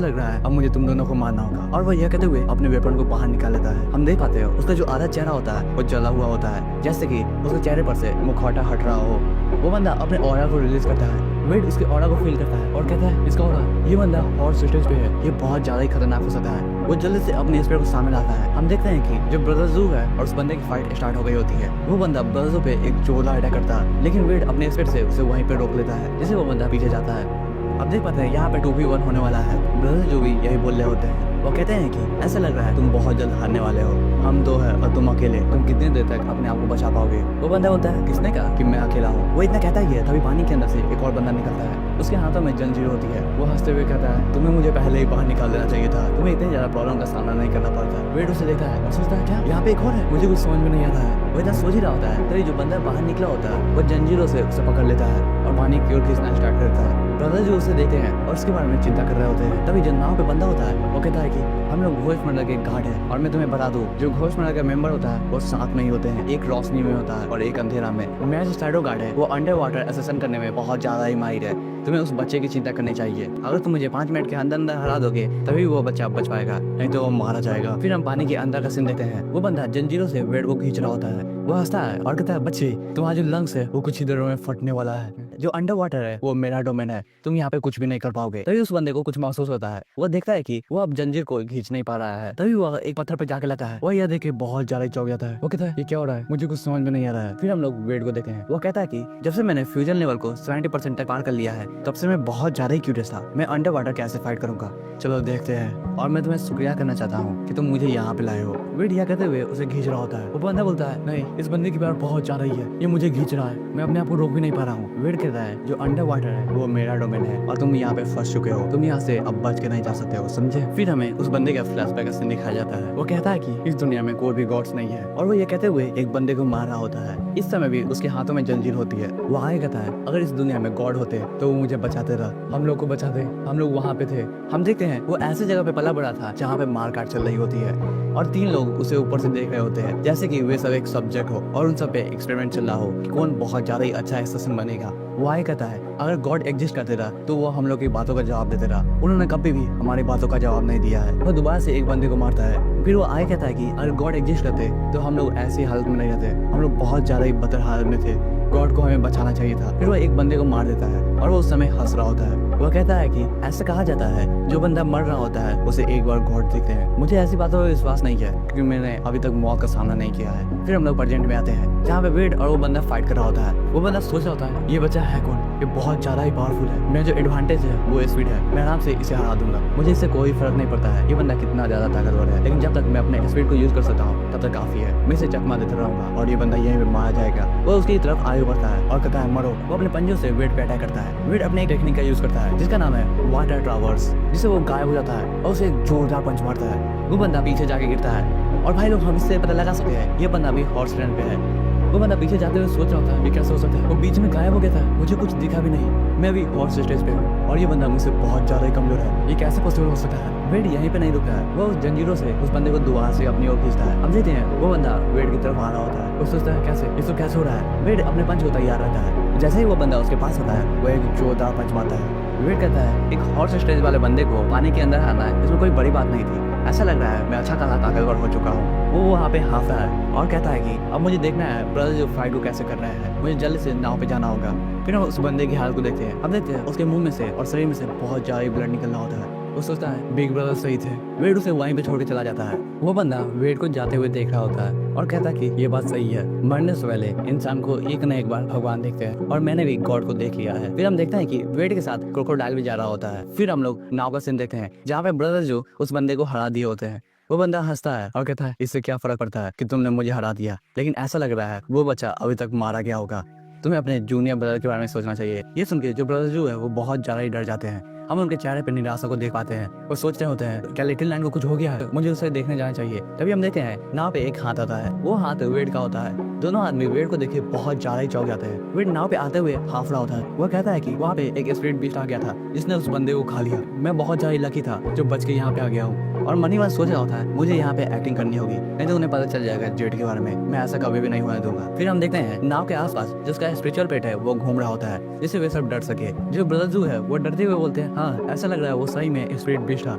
लग रहा है अब मुझे तुम दोनों को मारना होगा। और वो यह कहते हुए अपने वेपन को बाहर निकाल लेता है। हम देख पाते हो उसका जो आधा चेहरा होता है वो जला हुआ होता है, जैसे कि उसके चेहरे पर से मुखौटा हट रहा हो। वो बंदा अपने ऑरा को रिलीज करता है। वेड उसके ऑरा को फील करता है और कहता है इसका ऑरा, ये बंदा हॉट स्टेज पे है, ये बहुत ज्यादा ही खतरनाक हो सकता है। वो जल्दी से अपने स्पेयर को सामने लाता है। हम देखते हैं कि जो ब्रदर जू है और उस बंदे की फाइट स्टार्ट हो गई होती है। वो बंदा ब्रदर जू पे एक जोरदार अटैक करता है, लेकिन वेड अपने स्पेयर से उसे वहीं पे रोक लेता है, जिससे वो बंदा पीछे जाता है। अब देख पाते हैं यहाँ पे 2v1 होने वाला है। ब्रदर जो भी यही बोल रहे होते हैं। वो कहते हैं कि ऐसा लग रहा है तुम बहुत जल्द हारने वाले हो, हम दो है और तुम अकेले, तुम कितनी देर तक अपने आप को बचा पाओगे। वो बंदा बोलता है किसने कहा कि मैं अकेला हूँ। वो इतना कहता ही है तभी पानी के अंदर से एक और बंदा निकलता है, उसके हाथों में जंजीर होती है। वो हंसते हुए कहता है तुम्हें मुझे पहले ही बाहर निकाल देना चाहिए था, तुम्हें इतनी ज्यादा प्रॉब्लम का सामना नहीं करना पड़ता। वेड उसे देखता है और सोचता है क्या यहाँ पे एक और है, मुझे कुछ समझ में नहीं आ रहा है। वो इतना सोच ही रहा होता है तभी जो बंदा बाहर निकला होता है वो जंजीरों से उसे पकड़ लेता है और पानी की ओर खींचना स्टार्ट करता है। ब्रदर जो उसे देखते हैं और उसके बारे में चिंता कर रहे होते हैं। तभी जो नाव पे बंदा होता है वो कहता है कि हम लोग घोषमंडल के गार्ड है, और मैं तुम्हें बता दूं जो घोषमंडल का मेंबर होता है वो साथ में ही होते हैं, एक रोशनी में होता है और एक अंधेरा में। मेरा जो शैडो गार्ड है वो अंडर वाटर असेसन करने में बहुत ज्यादा ही माहिर है, तुम्हें उस बच्चे की चिंता करनी चाहिए। अगर तुम मुझे 5 मिनट के अंदर अंदर हरा दोगे तभी वो बच्चा बच पाएगा, नहीं तो वो मारा जाएगा। फिर हम पानी के अंदर का सीन देखते हैं। वो बंदा जंजीरों से वेड को खींच रहा होता है। वो हंसता है और कहता है बच्चे तुम्हारा जो लंग्स है वो कुछ ही देरों में फटने वाला है, जो अंडर वाटर है वो मेरा डोमेन है, तुम यहाँ पे कुछ भी नहीं कर पाओगे। तभी उस बंदे को कुछ महसूस होता है। वो देखता है कि वो अब जंजीर को खींच नहीं पा रहा है। तभी वो एक पत्थर पे जाके लगता है। वो यह देख के बहुत ज्यादा चौंक जाता है। वो कहता है ये क्या हो रहा है, मुझे कुछ समझ में नहीं आ रहा है। फिर हम लोग वेड को देखते हैं। वो कहता है कि जब से मैंने फ्यूजन लेवल को 70% तक पार कर लिया है तब से मैं बहुत ज्यादा ही क्यूरियस था, मैं अंडर वाटर कैसे फाइट करूंगा, चलो देखते हैं। और मैं तुम्हें शुक्रिया करना चाहता हूँ कि तुम मुझे यहाँ पे लाए हो। वेड यह कहते हुए उसे खींच रहा होता है। वो बंदा बोलता है नहीं इस बंदे की प्यार बहुत ज्यादा ही है, ये मुझे खींच रहा है, मैं अपने आप को रोक भी नहीं पा रहा हूँ। वेड कहता देता है जो अंडर वाटर है वो मेरा डोमेन है और तुम यहाँ पे फंस चुके हो, तुम यहाँ से अब बच के नहीं जा सकते हो, समझे। फिर हमें उस बंदे का फ्लैशबैक सीन दिखाया जाता है। वो कहता है कि इस दुनिया में कोई भी गॉड्स नहीं है और वो ये कहते हुए एक बंदे को मार रहा होता है। इस समय भी उसके हाथों में जंजीर होती है। वो आगे कहता है अगर इस दुनिया में गॉड होते तो वो मुझे बचाते रहा, हम लोग को बचाते, हम लोग वहाँ पे थे। हम देखते हैं वो ऐसी जगह पे पला बड़ा था जहाँ पे मार काट चल रही होती है और 3 लोग उसे ऊपर से देख रहे होते हैं जैसे कि वे सब एक सब्जेक्ट हो और उन सब पे एक्सपेरिमेंट चल रहा हो कि कौन बहुत ज्यादा ही अच्छा एसेसिन बनेगा। वो आगे कहता है अगर गॉड एग्जिस्ट करते रहा तो वो हम लोग की बातों का जवाब देते रहा, उन्होंने कभी भी हमारी बातों का जवाब नहीं दिया है। वो दोबारा से एक बंदे को मारता है। फिर वो आगे कहता है कि अगर गॉड एग्जिस्ट करते तो हम लोग ऐसी हालत में नहीं रहते, हम लोग बहुत ज्यादा ही बदतर हालत में थे, गॉड को हमें बचाना चाहिए था। फिर वो एक बंदे को मार देता है और वो उस समय हंस रहा होता है। वो कहता है कि ऐसा कहा जाता है जो बंदा मर रहा होता है उसे एक बार गॉड दिखते हैं। मुझे ऐसी बातों पर विश्वास नहीं है क्योंकि मैंने अभी तक मौत का सामना नहीं किया है। फिर हम लोग प्रेजेंट में आते हैं जहाँ पे वेड और वो बंदा फाइट कर रहा होता है। वो बंदा सोच रहा होता है ये बच्चा है कौन, ये बहुत ज्यादा ही पावरफुल है, मेरा जो एडवांटेज है वो स्पीड है, मैं आराम से इसे हरा दूंगा, मुझे इससे कोई फर्क नहीं पड़ता है ये बंदा कितना ज्यादा ताकतवर है, लेकिन जब तक मैं अपने स्पीड को यूज कर सकता हूँ तब तक काफी है, मैं इसे चकमा देता रहूंगा और ये बंदा यहीं पे मारा जाएगा। वो उसकी तरफ आगे बढ़ता है और कहता है मरो। वो अपने पंजों से वेड पे अटैक करता है। वेड अपने एक टेक्निक का यूज करता है जिसका नाम है वाटर ट्रावर्स, जिससे वो गायब हो जाता है और उसे एक जोरदार पंच मारता है। वो बंदा पीछे जाके गिरता है और भाई लोग हम इससे पता लगा सकते हैं ये बंदा भी हॉर्स ट्रेन पे है। वो बंदा पीछे जाते हुए सोच रहा होता है ये कैसे हो सकता है, वो बीच में गायब हो गया था, मुझे कुछ दिखा भी नहीं, मैं अभी हॉर्स स्टेज पे हूँ और ये बंदा मुझसे बहुत ज्यादा ही कमजोर है, ये कैसे पॉसिबल हो सकता है। वेड यहीं पे नहीं रुका है, वो उस जंजीरों से उस बंदे को दोबारा से अपनी ओर खींचता है। हम देखते हैं वो बंदा वेड की तरफ आ रहा होता है। वो सोचता है कैसे ये तो कैसे हो रहा है। वेड अपने पंच को तैयार रहता है। जैसे ही वो बंदा उसके पास आता है वो एक जोरदार पंच मारता है। वेड कहता है एक हॉर्स स्टेज वाले बंदे को पानी के अंदर आना है इसमें कोई बड़ी बात नहीं थी, ऐसा लग रहा है मैं अच्छा खासा ताकतवर हो चुका हूँ। वो वहाँ पे हाफता है और कहता है कि अब मुझे देखना है ब्रदर जो फाइट को कैसे कर रहे हैं, मुझे जल्दी से नाव पे जाना होगा। फिर हम उस बंदे की हालत को देखते हैं। हम देखते हैं उसके मुंह में से और शरीर में से बहुत ज्यादा ब्लड निकल रहा होता है। वो सोचता है बिग ब्रदर सही थे। वेड उसे वहीं पे छोड़ के चला जाता है। वो बंदा वेड को जाते हुए देख रहा होता है और कहता है कि ये बात सही है, मरने से पहले इंसान को एक न एक बार भगवान देखते हैं और मैंने भी गॉड को देख लिया है। फिर हम देखते हैं कि वेड के साथ क्रोकोडाइल भी जा रहा होता है। फिर हम लोग नाव का सीन देखते हैं जहाँ पे ब्रदर जो उस बंदे को हरा दिए होते हैं। वो बंदा हंसता है और कहता है इससे क्या फर्क पड़ता है कि तुमने मुझे हरा दिया, लेकिन ऐसा लग रहा है वो बच्चा अभी तक मारा गया होगा, तुम्हें अपने जूनियर ब्रदर के बारे में सोचना चाहिए। ये सुन के जो ब्रदर जो है वो बहुत ज्यादा ही डर जाते हैं। हम उनके चेहरे पर निराशा को देख पाते हैं। वो सोच रहे होते हैं क्या लिटिल लाइन को कुछ हो गया है, मुझे उसे देखने जाना चाहिए। तभी हम देखते हैं नाव पे एक हाथ आता है, वो हाथ वेड का होता है। दोनों आदमी वेड को देखे बहुत ज्यादा ही चौंक जाते हैं। वेड नाव पे आते हुए हाफ रहा होता है। वो कहता है कि वहाँ पे एक स्पिरिट बीस्ट आ गया था जिसने उस बंदे को खा लिया, मैं बहुत ज्यादा लकी था जो बच के यहाँ पे आ गया हूँ। और मनी वाला सोच रहा होता है मुझे यहाँ पे एक्टिंग करनी होगी नहीं तो उन्हें पता चल जाएगा जेट के बारे में, मैं ऐसा कभी भी नहीं होने दूंगा। फिर हम देखते हैं नाव के आसपास जिसका स्पिरिचुअल पेट है वो घूम रहा होता है जिससे वे सब डर सके। जो ब्रदर जो है वो डरते हुए बोलते हैं हाँ ऐसा लग रहा है वो सही में स्पिरिट बीस्ट था,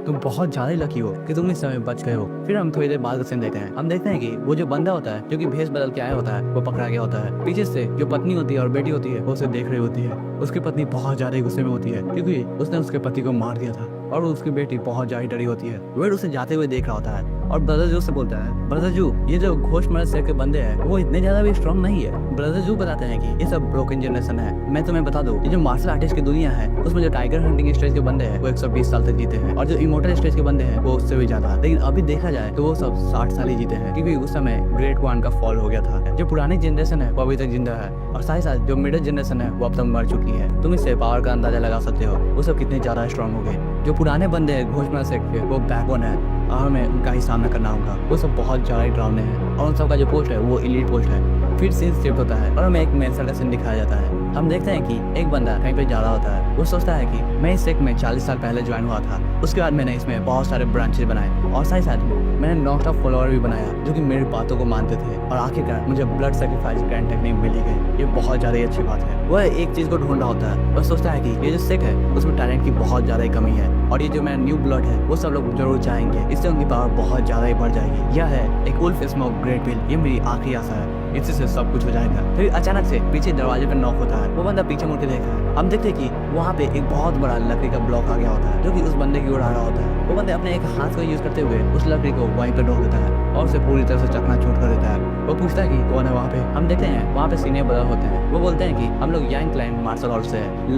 तुम बहुत ज्यादा लकी हो कि तुम इस समय बच गए हो। फिर हम थोड़ी देर बाद का सीन देखते हैं। हम देखते हैं कि वो जो बंदा होता है जो कि भेष बदल के आया होता है वो पकड़ा गया होता है। पीछे से जो पत्नी होती है और बेटी होती है वो उसे देख रही होती है। उसकी पत्नी बहुत ज्यादा गुस्से में होती है क्योंकि उसने उसके पति को मार दिया था और उसकी बेटी बहुत ज्यादा डरी होती है। वेड उसे जाते हुए देख रहा होता है और ब्रदर जू से बोलता है ब्रदर जू ये जो घोष मर्द से के बंदे हैं वो इतने ज्यादा भी स्ट्रॉन्ग नहीं है। ब्रदर जू बताते हैं कि ये सब ब्रोकन जनरेशन है। मैं तुम्हें बता दूं ये जो मार्शल आर्टिस्ट की दुनिया है उसमें जो टाइगर हंटिंग स्टेज के बंदे हैं वो 120 साल तक जीते हैं और जो इमोर्टल स्टेज के बंदे हैं वो उससे भी ज्यादा। लेकिन अभी देखा जाए तो वो सब 60 साल ही जीते हैं क्योंकि उस समय ग्रेट वन का फॉल हो गया था। जो पुरानी जनरेशन है वो अभी तक जिंदा है और साथ ही साथ जो मिडिल जनरेशन है वो अब तक मर चुकी है। तुम इससे पावर का अंदाजा लगा सकते हो वो सब कितने ज्यादा स्ट्रॉन्ग हो गए। जो पुराने बंदे हैं घोषणा से वो बैकबोन है और हमें उनका ही सामना करना होगा, वो सब बहुत ज्यादा डरावने हैं और उन सब का जो पोस्ट है वो एलीट पोस्ट है। फिर सीन शिफ्ट होता है और हमें एक मेंसल का सीन दिखाया जाता है। हम देखते हैं कि एक बंदा कहीं पे जा रहा होता है। वो सोचता है कि मैं इस सेक्ट में 40 साल पहले ज्वाइन हुआ था, उसके बाद मैंने इसमें बहुत सारे ब्रांचेस बनाए और साथ ही साथ मैंने नॉट ऑफ फॉलोअर भी बनाया जो कि मेरी बातों को मानते थे और आखिरकार मुझे ब्लड सैक्रिफाइस ग्रैंड टेक्निक मिली गई। ये बहुत ज्यादा ही अच्छी बात है। वह एक चीज को ढूंढ रहा होता है। वह सोचता है कि ये जो सेक्ट है उसमें टैलेंट की बहुत ज्यादा ही कमी है और ये जो मेरा न्यू ब्लड है वो सब लोग जरूर चाहेंगे, इससे उनकी पावर बहुत ज्यादा ही बढ़ जाएगी। यह है एक उल्फ स्मोक ग्रेट पिल, ये मेरी आखिरी आशा है, इसी से सब कुछ हो जाएगा। फिर अचानक से पीछे दरवाजे पर नॉक होता है। वो बंदा पीछे मुड़ के देखता है। हम देखते हैं कि वहाँ पे एक बहुत बड़ा लकड़ी का ब्लॉक आ गया होता है जो कि उस बंदे की ओर आ रहा होता है। वो बंदे अपने एक हाथ को यूज करते हुए उस लकड़ी को वहीं पे ढोक देता है और उसे पूरी तरह से चकनाचूर कर देता है। वो पूछता है कि कौन है वहाँ पे। हम देखते हैं वहाँ पे सीनियर ब्रदर होते हैं। वो बोलते हैं कि हम लोग यांग क्लाइन मार्शल आर्ट से हैं।